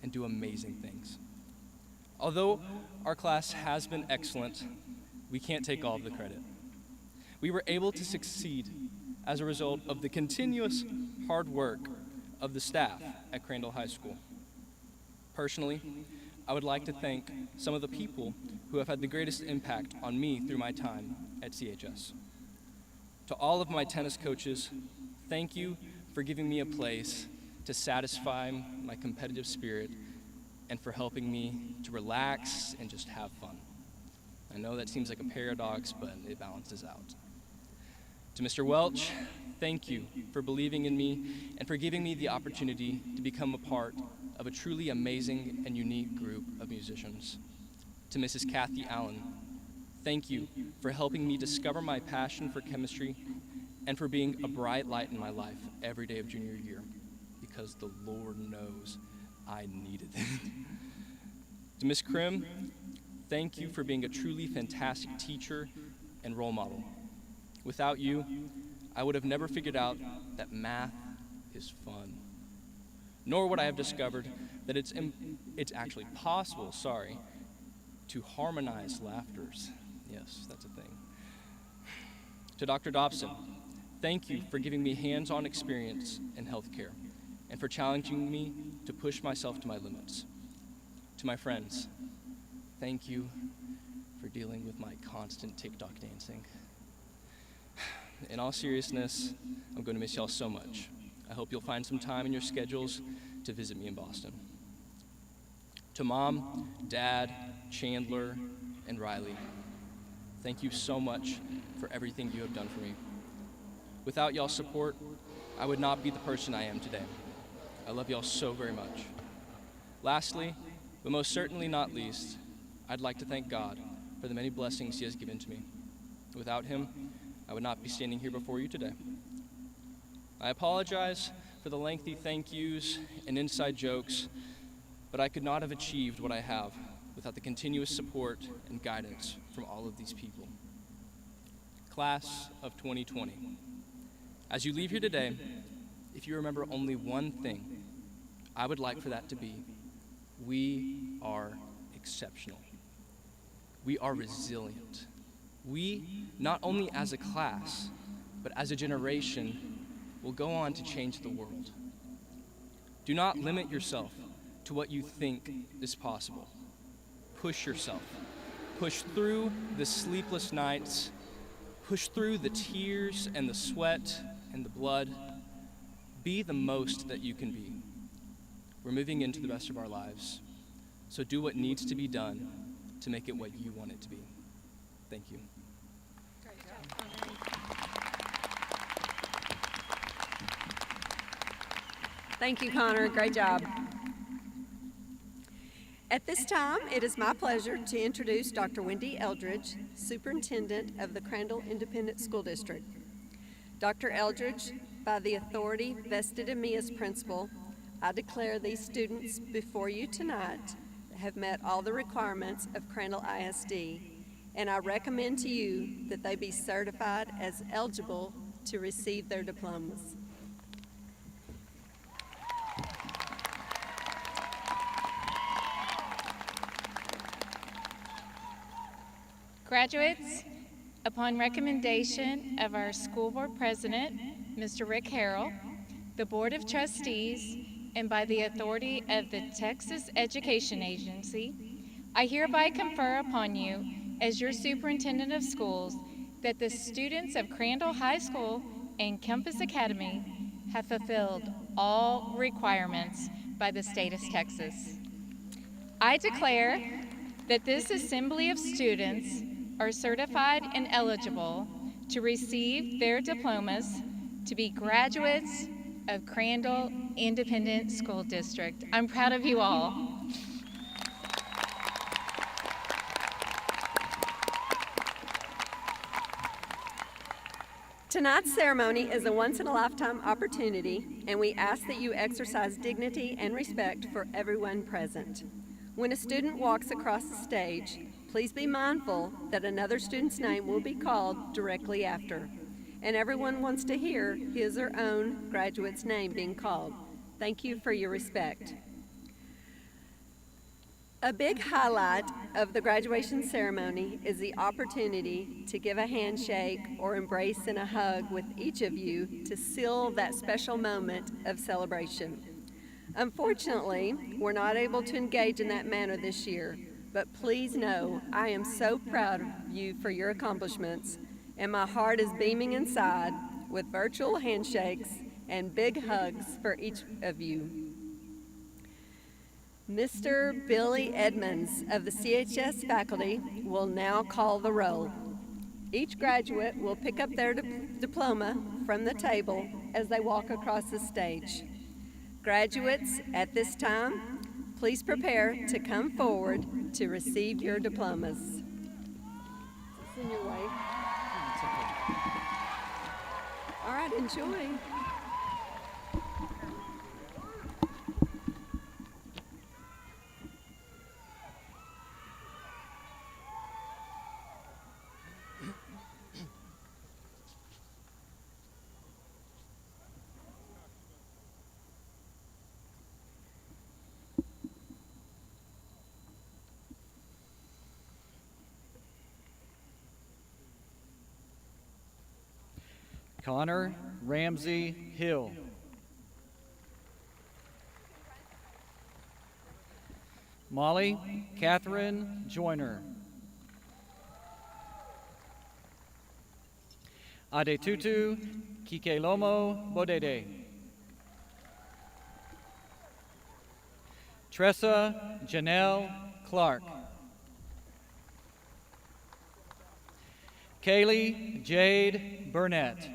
and do amazing things. Although our class has been excellent, we can't take all of the credit. We were able to succeed as a result of the continuous hard work of the staff at Crandall High School. Personally, I would like to thank some of the people who have had the greatest impact on me through my time at CHS. To all of my tennis coaches, thank you for giving me a place to satisfy my competitive spirit and for helping me to relax and just have fun. I know that seems like a paradox, but it balances out. To Mr. Welch, thank you for believing in me and for giving me the opportunity to become a part of a truly amazing and unique group of musicians. To Mrs. Kathy Allen, thank you for helping me discover my passion for chemistry and for being a bright light in my life every day of junior year, because the Lord knows I needed it. To Miss Krim, thank you for being a truly fantastic teacher and role model. Without you, I would have never figured out that math is fun. Nor would I have discovered that it's actually possible, to harmonize laughters. Yes, that's a thing. To Dr. Dobson, thank you for giving me hands-on experience in healthcare and for challenging me to push myself to my limits. To my friends, thank you for dealing with my constant TikTok dancing. In all seriousness, I'm going to miss y'all so much. I hope you'll find some time in your schedules to visit me in Boston. To Mom, Dad, Chandler, and Riley, thank you so much for everything you have done for me. Without y'all's support, I would not be the person I am today. I love y'all so very much. Lastly, but most certainly not least, I'd like to thank God for the many blessings He has given to me. Without Him, I would not be standing here before you today. I apologize for the lengthy thank yous and inside jokes, but I could not have achieved what I have without the continuous support and guidance from all of these people. Class of 2020, as you leave here today, if you remember only one thing, I would like for that to be, we are exceptional. we are resilient. We, not only as a class, but as a generation, will go on to change the world. Do not limit yourself to what you think is possible. Push yourself. Push through the sleepless nights. Push through the tears and the sweat and the blood. Be the most that you can be. We're moving into the rest of our lives, so do what needs to be done to make it what you want it to be. Thank you. Thank you, Connor. Great job. At this time, it is my pleasure to introduce Dr. Wendy Eldridge, Superintendent of the Crandall Independent School District. Dr. Eldridge, by the authority vested in me as principal, I declare these students before you tonight have met all the requirements of Crandall ISD, and I recommend to you that they be certified as eligible to receive their diplomas. Graduates, upon recommendation of our school board president, Mr. Rick Harrell, the Board of Trustees, and by the authority of the Texas Education Agency, I hereby confer upon you, as your superintendent of schools, that the students of Crandall High School and Campus Academy have fulfilled all requirements by the state of Texas. I declare that this assembly of students are certified and eligible to receive their diplomas to be graduates of Crandall Independent School District. I'm proud of you all. Tonight's ceremony is a once-in-a-lifetime opportunity, and we ask that you exercise dignity and respect for everyone present. When a student walks across the stage, please be mindful that another student's name will be called directly after, and everyone wants to hear his or own graduate's name being called. Thank you for your respect. A big highlight of the graduation ceremony is the opportunity to give a handshake or embrace and a hug with each of you to seal that special moment of celebration. Unfortunately, we're not able to engage in that manner this year, but please know I am so proud of you for your accomplishments, and my heart is beaming inside with virtual handshakes and big hugs for each of you. Mr. Billy Edmonds of the CHS faculty will now call the roll. Each graduate will pick up their diploma from the table as they walk across the stage. Graduates, at this time, please prepare to come forward to receive your diplomas. It's in your way. All right, enjoy. Connor Ramsey Hill. Molly Catherine Joyner. Adetutu Kikelomo Bodede. Tressa Janelle Clark. Kaylee Jade Burnett.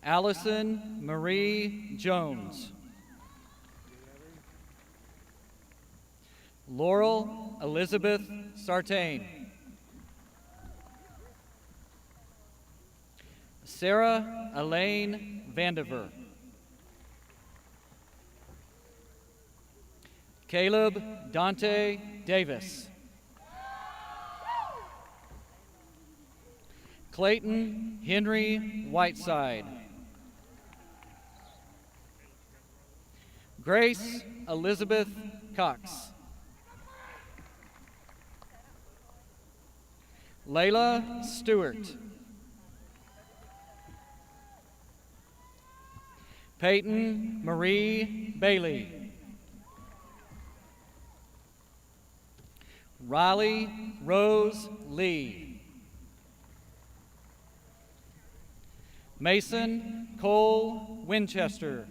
Allison Marie Jones. Laurel Elizabeth Sartain. Sarah Elaine Vandiver. Caleb Dante Davis. Clayton Henry Whiteside. Grace Elizabeth Cox. Layla Stewart. Peyton Marie Bailey. Riley Rose Lee. Mason Cole Winchester.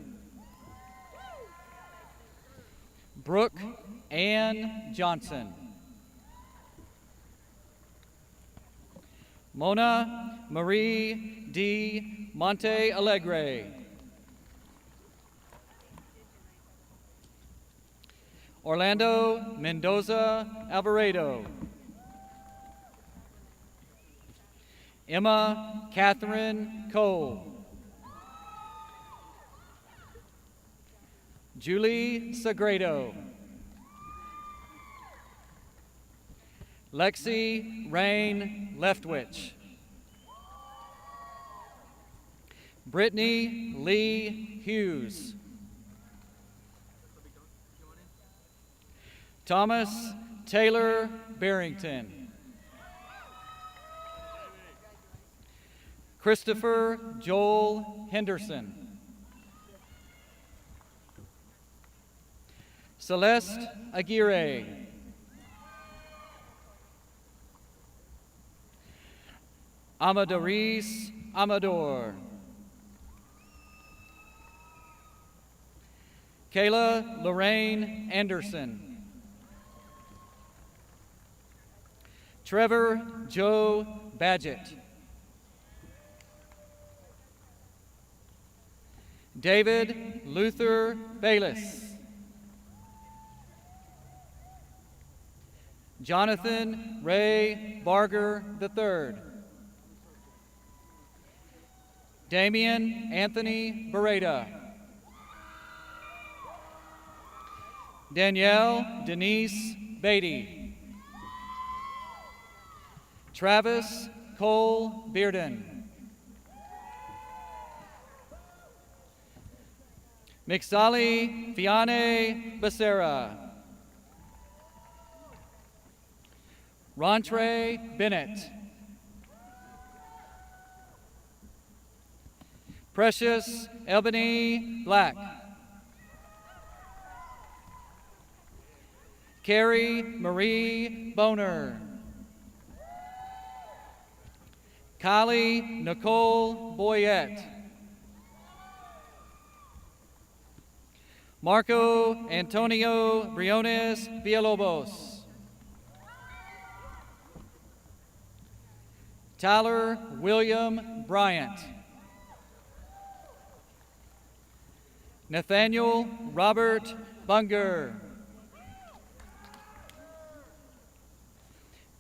Brooke Ann Johnson. Mona Marie D. Monte Alegre. Orlando Mendoza Alvarado. Emma Catherine Cole. Julie Sagredo. Lexi Rain Leftwich. Brittany Lee Hughes. Thomas Taylor Barrington. Christopher Joel Henderson. Celeste Aguirre. Amadores Amador. Kayla Lorraine Anderson. Trevor Joe Badgett. David Luther Bayless. Jonathan Ray Barger III. Damian Anthony Beretta. Danielle Denise Beatty. Travis Cole Bearden. Mixali Fiane Becerra. Rontre Bennett. Precious Ebony Black. Carrie Marie Boner. Kylie Nicole Boyette. Marco Antonio Briones Villalobos. Tyler William Bryant. Nathaniel Robert Bunger.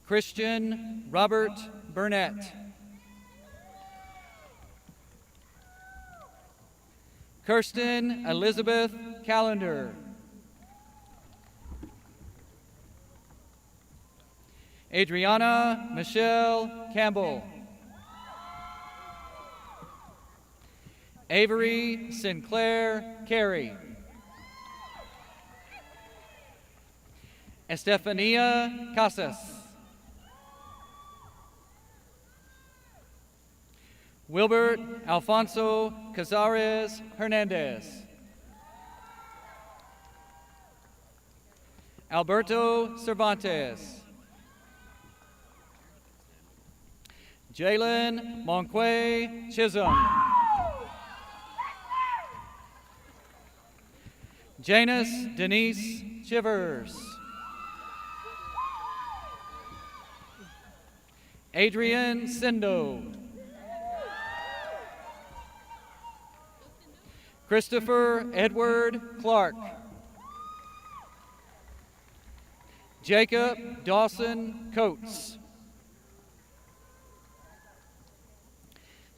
Christian Robert Burnett. Kirsten Elizabeth Callender. Adriana Michelle Campbell. Avery Sinclair Carey. Estefania Casas. Wilbert Alfonso Cazares Hernandez. Alberto Cervantes. Jalen Monque Chisholm. Janice Denise Chivers. Adrian Sindo. Christopher Edward Clark. Jacob Dawson Coates.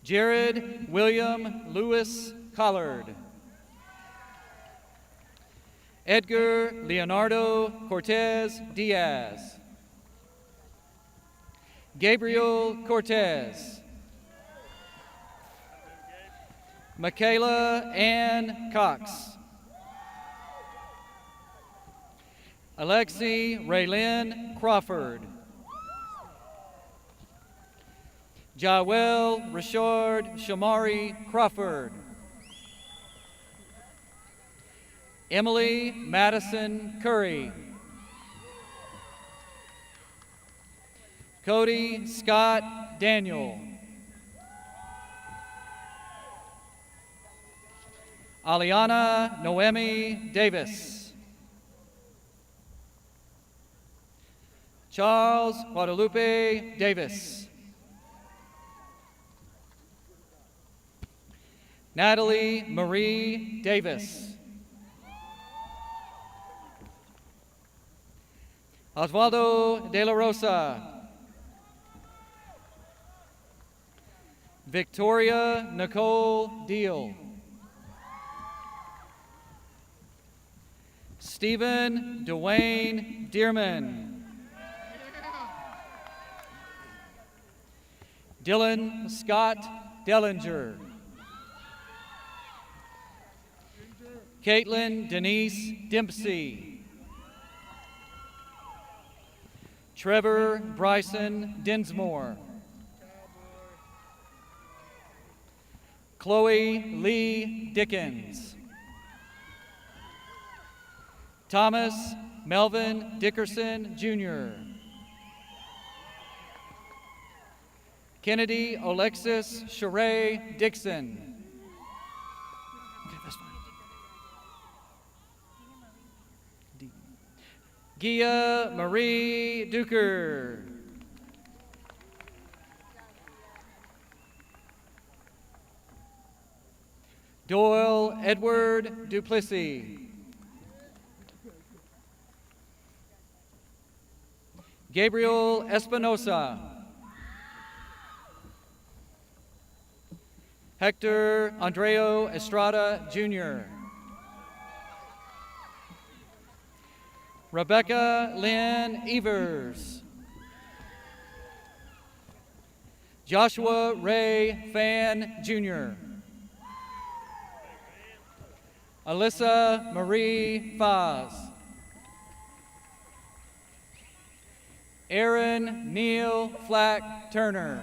Jared William Lewis Collard. Edgar Leonardo Cortez Diaz. Gabriel Cortez. Michaela Ann Cox. Alexi Raylyn Crawford. Jawel Rashard Shamari Crawford. Emily Madison Curry. Cody Scott Daniel. Aliana Noemi Davis. Charles Guadalupe Davis. Natalie Marie Davis. Osvaldo de la Rosa. Victoria Nicole Deal. Stephen Dwayne Dearman. Dylan Scott Dellinger. Caitlin Denise Dempsey. Trevor Bryson Dinsmore. Chloe Lee Dickens. Thomas Melvin Dickerson, Jr. Kennedy Alexis Sheree Dixon. Gia Marie Duker. Doyle Edward Duplessis. Gabriel Espinosa. Hector Andreo Estrada, Jr. Rebecca Lynn Evers. Joshua Ray Fan, Jr. Alyssa Marie Faz. Aaron Neil Flack Turner.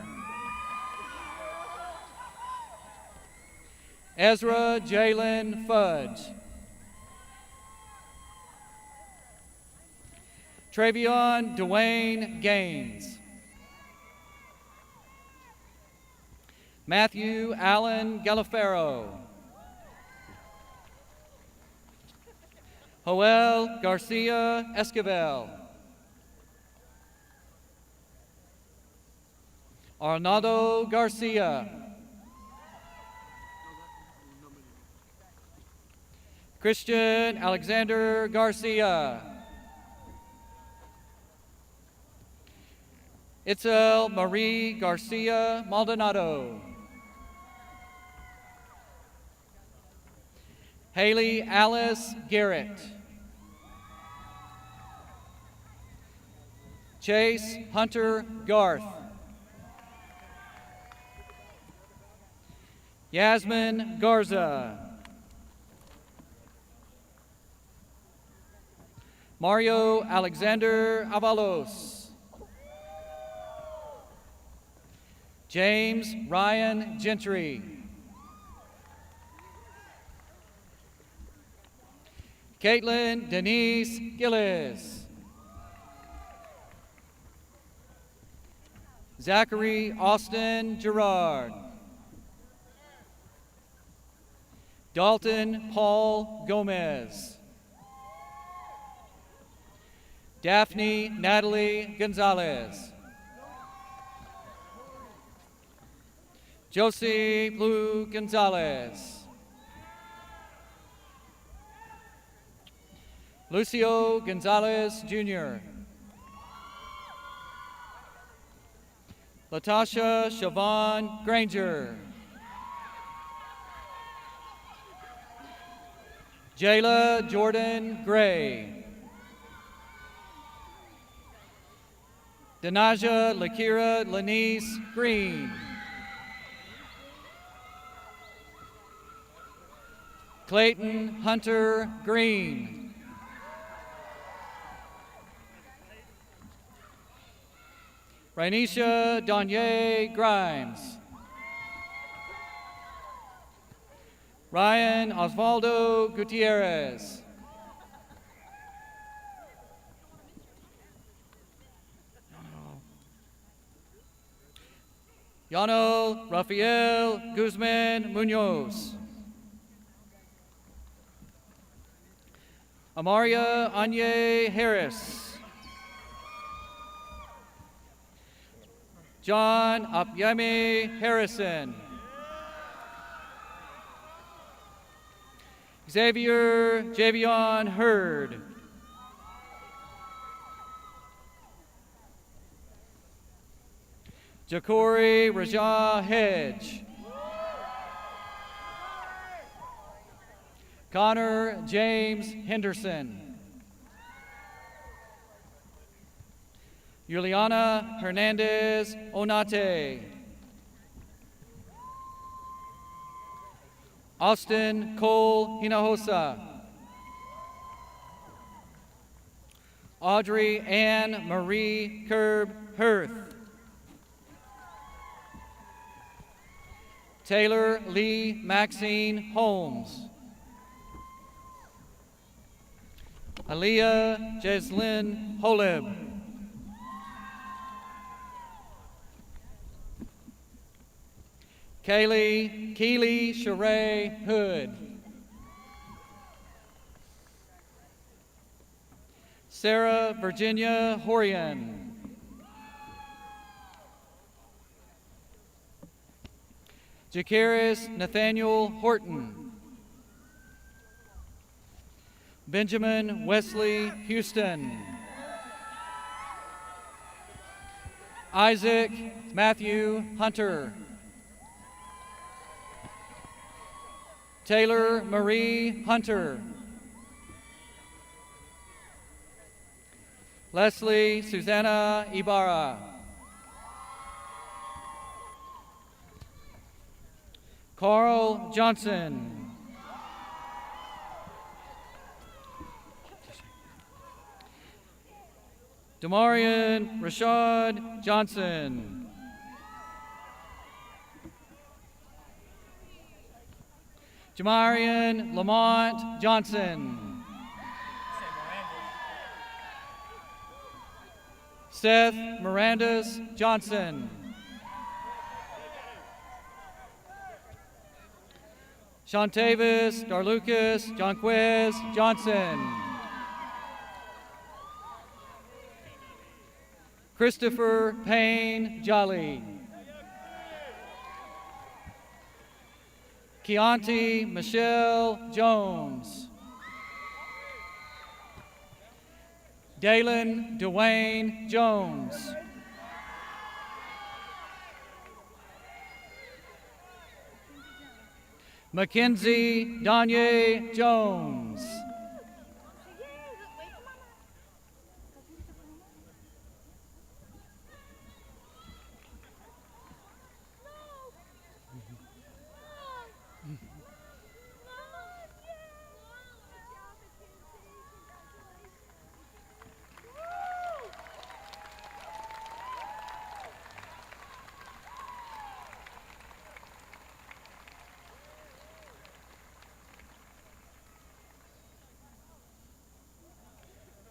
Ezra Jalen Fudge. Travion Dwayne Gaines. Matthew Allen Galafero. Joel Garcia Esquivel. Arnaldo Garcia. Christian Alexander Garcia. Itzel Marie Garcia Maldonado. Haley Alice Garrett. Chase Hunter Garth. Yasmin Garza. Mario Alexander Avalos. James Ryan Gentry. Caitlin Denise Gillis. Zachary Austin Gerard. Dalton Paul Gomez. Daphne Natalie Gonzalez. Josie Blue Gonzalez. Lucio Gonzalez, Jr. Latasha Siobhan Granger. Jayla Jordan Gray. Denaja Lakira Lanice Green. Clayton Hunter Green. Rainisha Danye Grimes. Ryan Osvaldo Gutierrez. Yano Rafael Guzman Munoz. Amaria Anye Harris. John Apyemi Harrison. Xavier Javion Hurd. Jakori Rajah Hedge. Connor James Henderson. Juliana Hernandez Onate. Austin Cole Hinojosa. Audrey Ann Marie Kerb Hirth. Taylor Lee Maxine Holmes. Aliyah Jeslyn Holeb. Keely Sheree Hood. Sarah Virginia Horian. Jacaris Nathaniel Horton. Benjamin Wesley Houston. Isaac Matthew Hunter. Taylor Marie Hunter. Leslie Susanna Ibarra. Carl Johnson. Demarian Rashad Johnson. Jamarian Lamont Johnson. Seth Mirandas Johnson. Shantavis Darlucas Jonquez Johnson. Christopher Payne Jolly. Keontae Michelle Jones. Dalen Dwayne Jones. Mackenzie Danye Jones.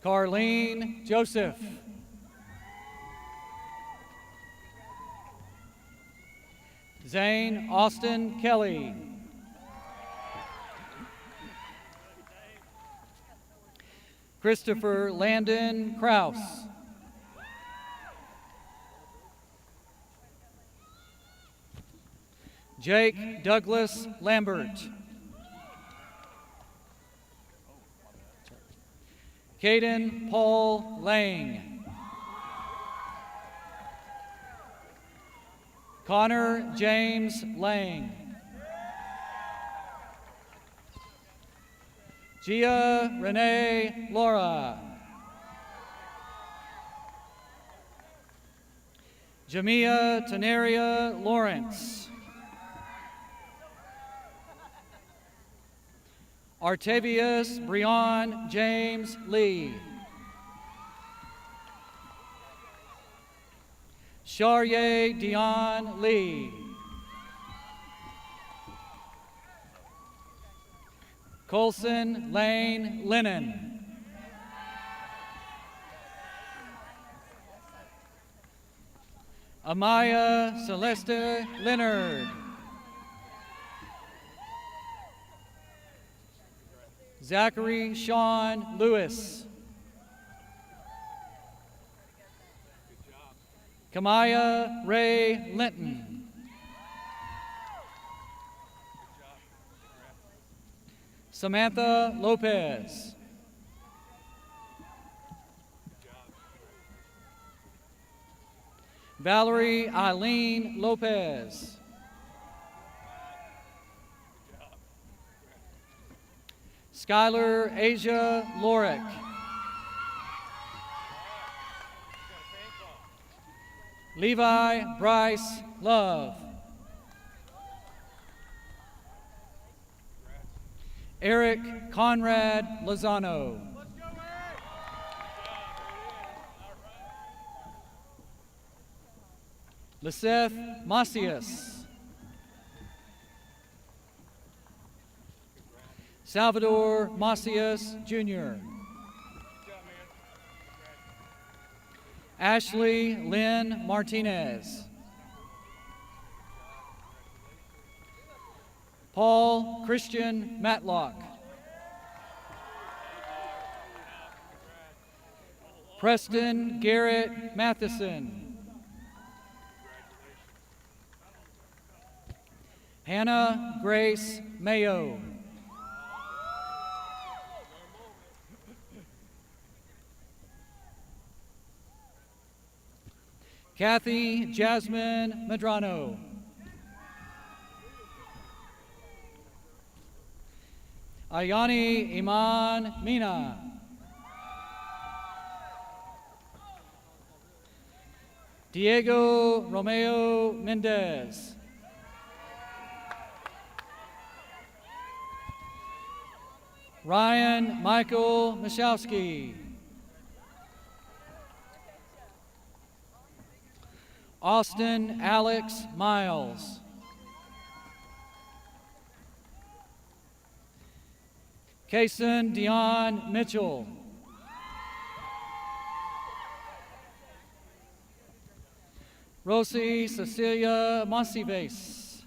Carlene Joseph. Zane Austin Kelly. Christopher Landon Kraus. Jake Douglas Lambert. Caden Paul Lang. Connor James Lang. Gia Renee Laura. Jamia Tenaria Lawrence. Artavius Breon James Lee. Sharye Dion Lee. Colson Lane Lennon. Amaya Celeste Leonard. Zachary Sean Lewis. Kamaya Ray Linton. Samantha Lopez. Valerie Eileen Lopez. Skylar Asia Lorick. Levi Bryce Love. Eric Conrad Lozano. Liseth Macias. Salvador Macias Jr. Ashley Lynn Martinez. Paul Christian Matlock. Preston Garrett Matheson. Hannah Grace Mayo. Kathy Jasmine Medrano. Ayani Iman Mina. Diego Romeo Mendez. Ryan Michael Michalski. Austin Alex Miles. Kason Dion Mitchell. Rosie Cecilia Monsives.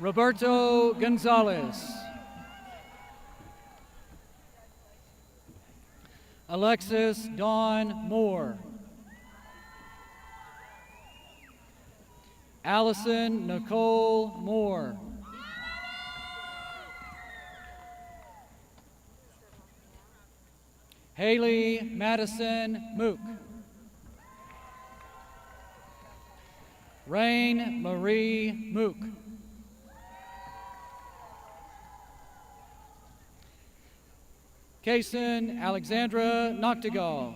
Roberto Gonzalez. Alexis Dawn Moore. Allison Nicole Moore. Haley Madison Mook. Rain Marie Mook. Kason Alexandra Noctegal.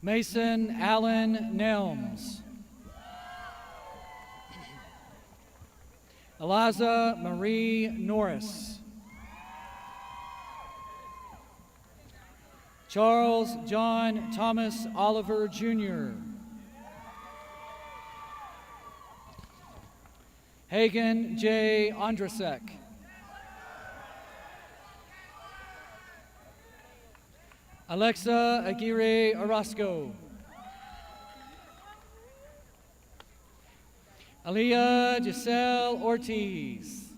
Mason Allen Nelms. Eliza Marie Norris. Charles John Thomas Oliver Jr. Hagen J. Andrasek. Alexa Aguirre Orozco. Aliyah Giselle Ortiz.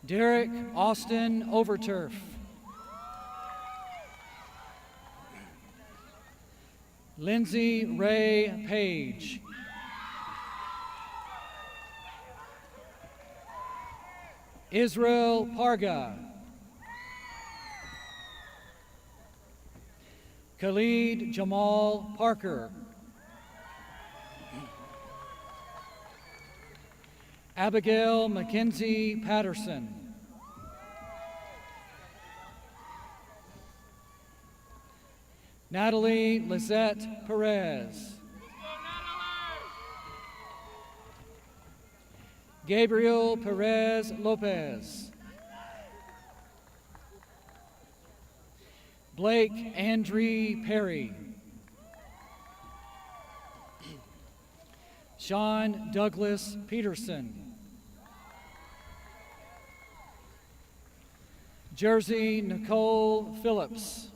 Derek Austin Overturf. Lindsay Ray Page. Israel Parga. Khalid Jamal Parker. Abigail Mackenzie Patterson. Natalie Lizette Perez. Gabriel Perez Lopez. Blake Andre Perry. Sean Douglas Peterson. Jersey Nicole Phillips.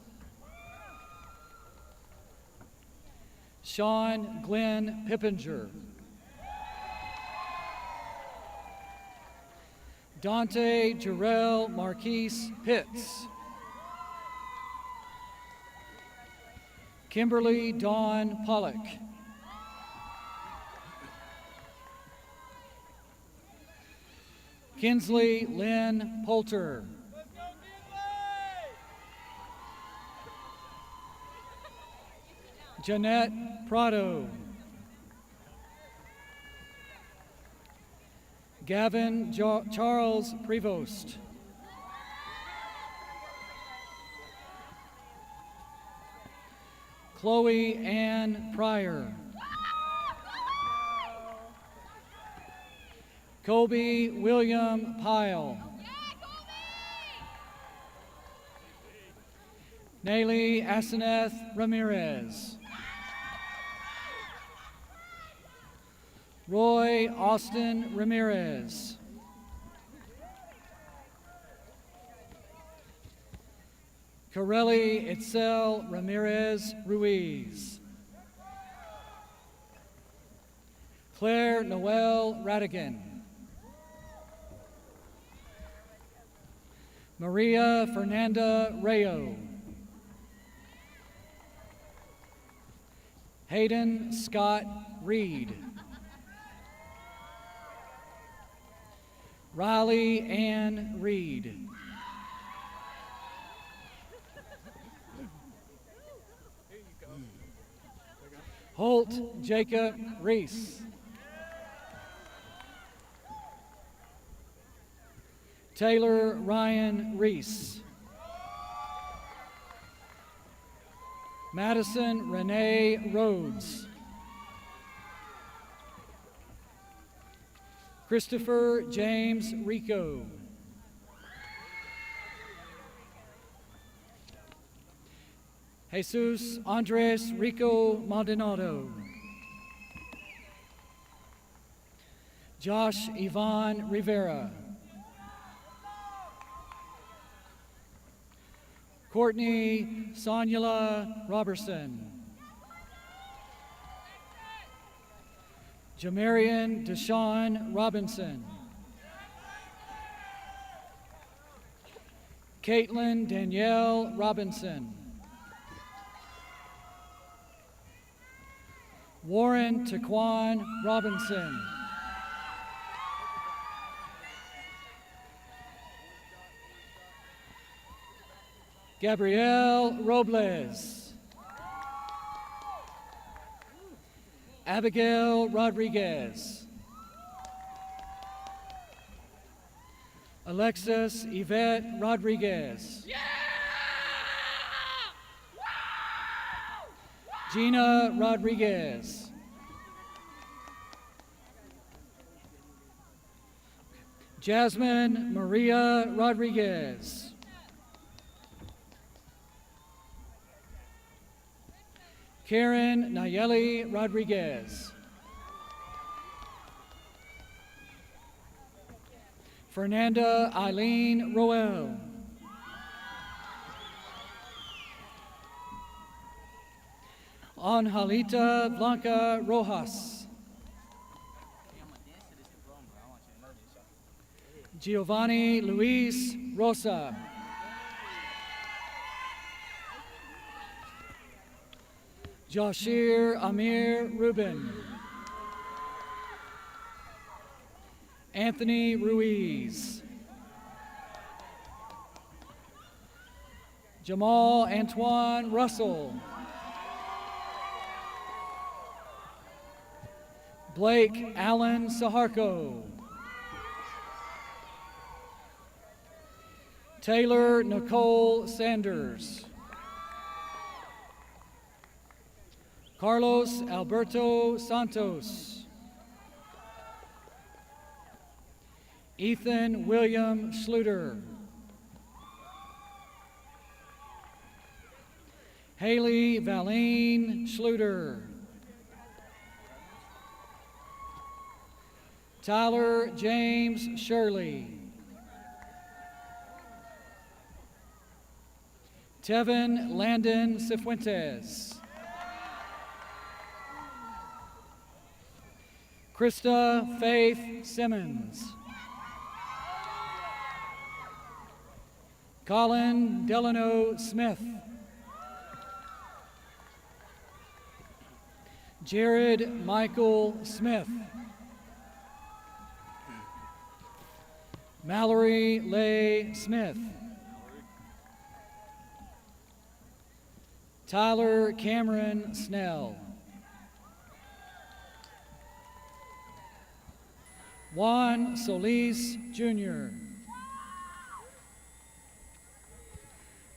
Sean Glenn Pippinger. Dante Jarrell Marquise Pitts. Kimberly Dawn Pollock. Kinsley Lynn Poulter. Jeanette Prado. Gavin Charles Prevost. Chloe Ann Pryor. Kobe William Pyle. Nayli Aseneth Ramirez. Roy Austin Ramirez. Corelli Itzel Ramirez Ruiz. Claire Noel Radigan. Maria Fernanda Rayo. Hayden Scott Reed. Riley Ann Reed. Holt Jacob Reese. Taylor Ryan Reese. Madison Renee Rhodes. Christopher James Rico. Jesus Andres Rico Maldonado. Josh Yvonne Rivera. Courtney Sonula Robertson. Jamarian Deshaun Robinson. Caitlin Danielle Robinson. Warren Taquan Robinson. Gabrielle Robles. Abigail Rodriguez. Alexis Yvette Rodriguez. Gina Rodriguez. Jasmine Maria Rodriguez. Karen Nayeli Rodriguez. Fernanda Eileen Roel. Angelita Blanca Rojas. Giovanni Luis Rosa. Joshir Amir Rubin. Anthony Ruiz. Jamal Antoine Russell. Blake Allen Saharko. Taylor Nicole Sanders. Carlos Alberto Santos. Ethan William Schluter. Haley Valine Schluter. Tyler James Shirley. Tevin Landon Cifuentes. Krista Faith Simmons. Colin Delano Smith. Jared Michael Smith. Mallory Leigh Smith. Tyler Cameron Snell. Juan Solis Jr.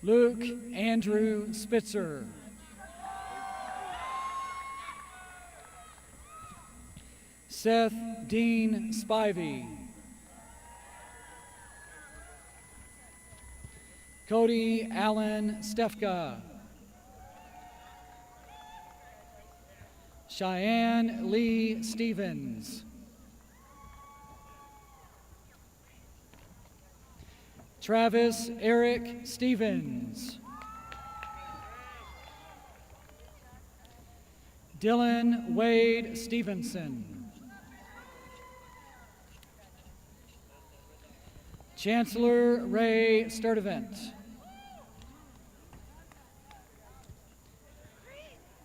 Luke Andrew Spitzer. Seth Dean Spivey. Cody Allen Stefka. Cheyenne Lee Stevens. Travis Eric Stevens. Dylan Wade Stevenson. Chancellor Ray Sturdivant.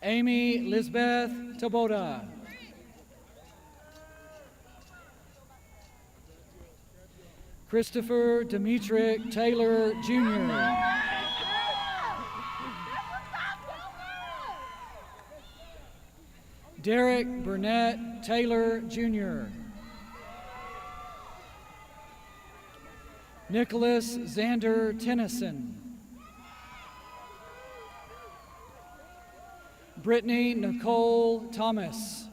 Amy Lisbeth Taboda. Christopher Demetric Taylor Jr. Derek Burnett Taylor Jr. Nicholas Xander Tennyson. Brittany Nicole Thomas.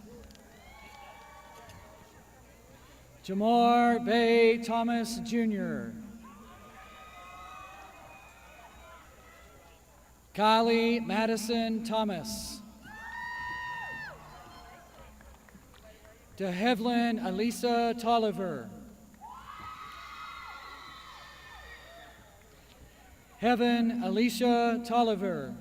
Jamar Bay Thomas Jr. Kylie Madison Thomas. DeHevlin Elisa Tolliver. Heaven Alicia Tolliver.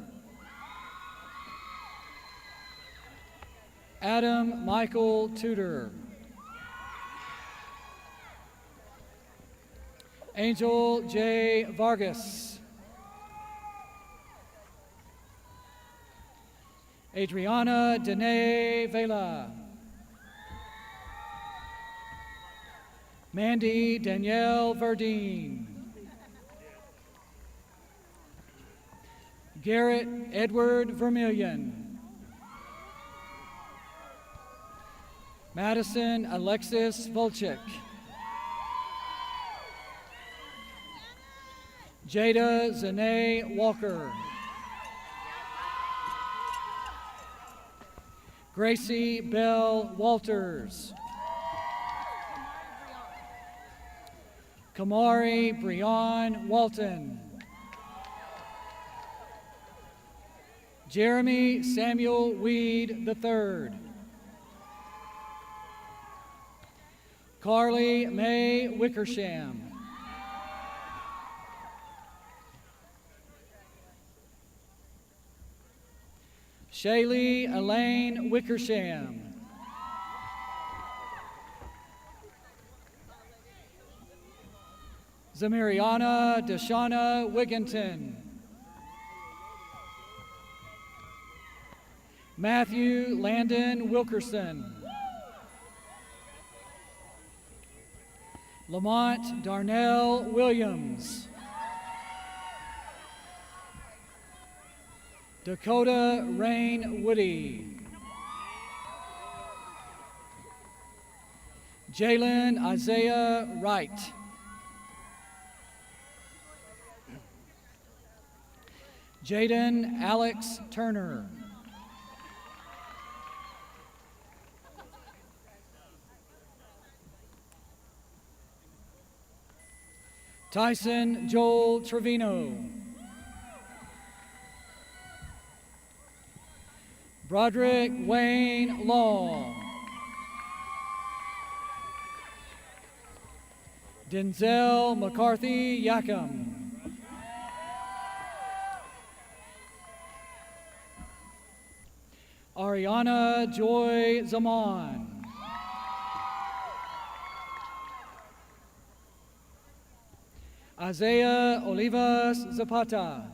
Adam Michael Tudor. Angel J. Vargas. Adriana Dene Vela. Mandy Danielle Verdeen. Garrett Edward Vermillion. Madison Alexis Volchik. Jada Zane Walker. Gracie Bell Walters. Kamari Breon Walton. Jeremy Samuel Weed III. Carly Mae Wickersham. Shaylee Elaine Wickersham. Zamiriana Deshauna Wigginton. Matthew Landon Wilkerson. Lamont Darnell Williams. Dakota Rain Woody. Jalen Isaiah Wright. Jaden Alex Turner. Tyson Joel Trevino. Broderick Wayne Law. Denzel McCarthy Yakum. Ariana Joy Zaman. Isaiah Olivas Zapata.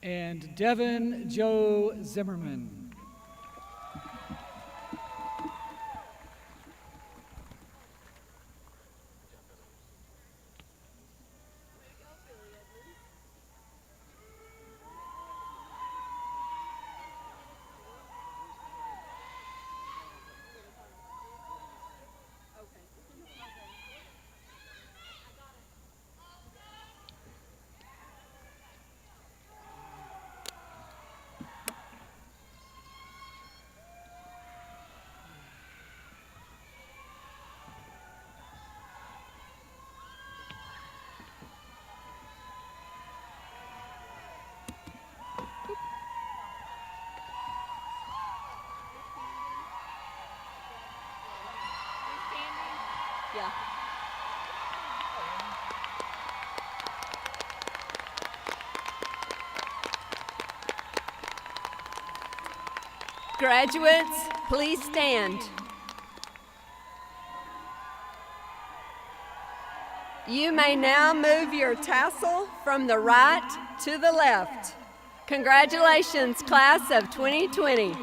And Devin Joe Zimmerman. Yeah. Graduates, please stand. You may now move your tassel from the right to the left. Congratulations, class of 2020.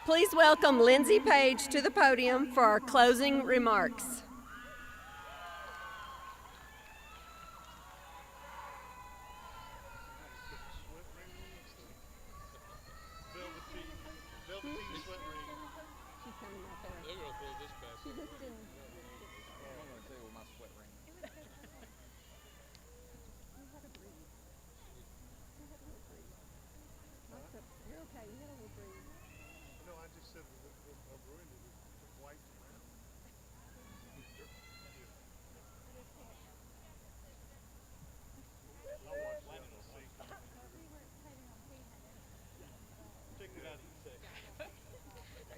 Please welcome Lindsay Page to the podium for our closing remarks.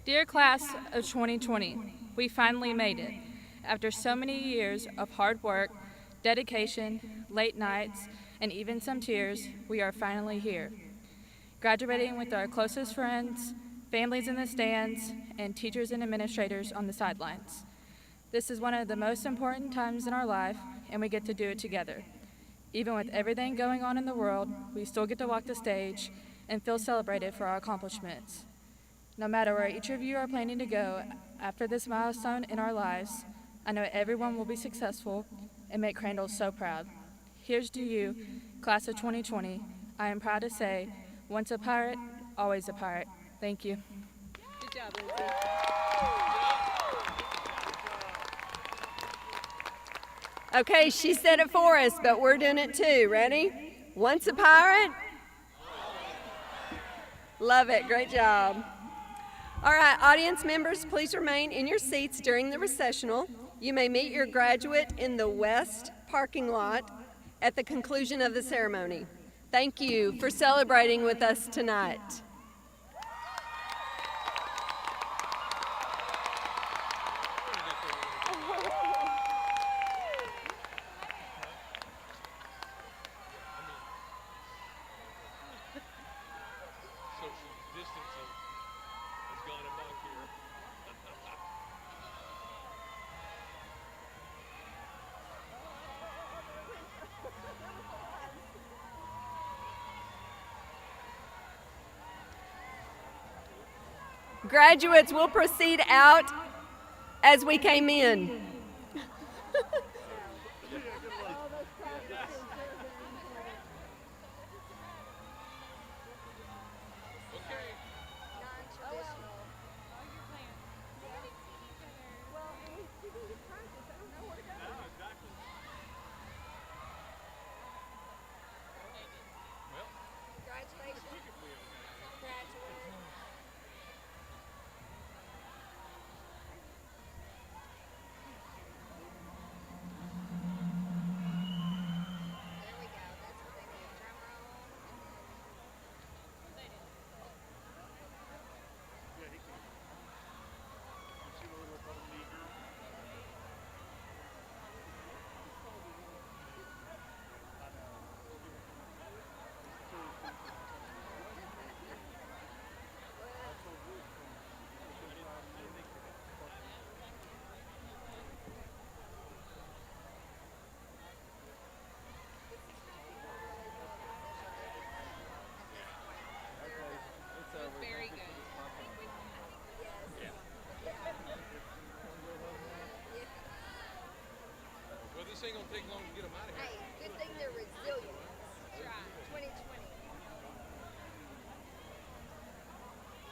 Dear class of 2020, we finally made it. After so many years of hard work, dedication, late nights, and even some tears, we are finally here. Graduating with our closest friends, families in the stands, and teachers and administrators on the sidelines. This is one of the most important times in our life, and we get to do it together. Even with everything going on in the world, we still get to walk the stage and feel celebrated for our accomplishments. No matter where each of you are planning to go after this milestone in our lives, I know everyone will be successful and make Crandall so proud. Here's to you, class of 2020. I am proud to say, once a pirate, always a pirate. Thank you. Good job, Lindsay. Okay, she said it for us, but we're doing it too. Ready? Once a pirate? Love it. Great job. All right, audience members, please remain in your seats during the recessional. You may meet your graduate in the west parking lot at the conclusion of the ceremony. Thank you for celebrating with us tonight. Graduates will proceed out as we came in. ain't gonna take long to get them out of here. Hey, good thing they're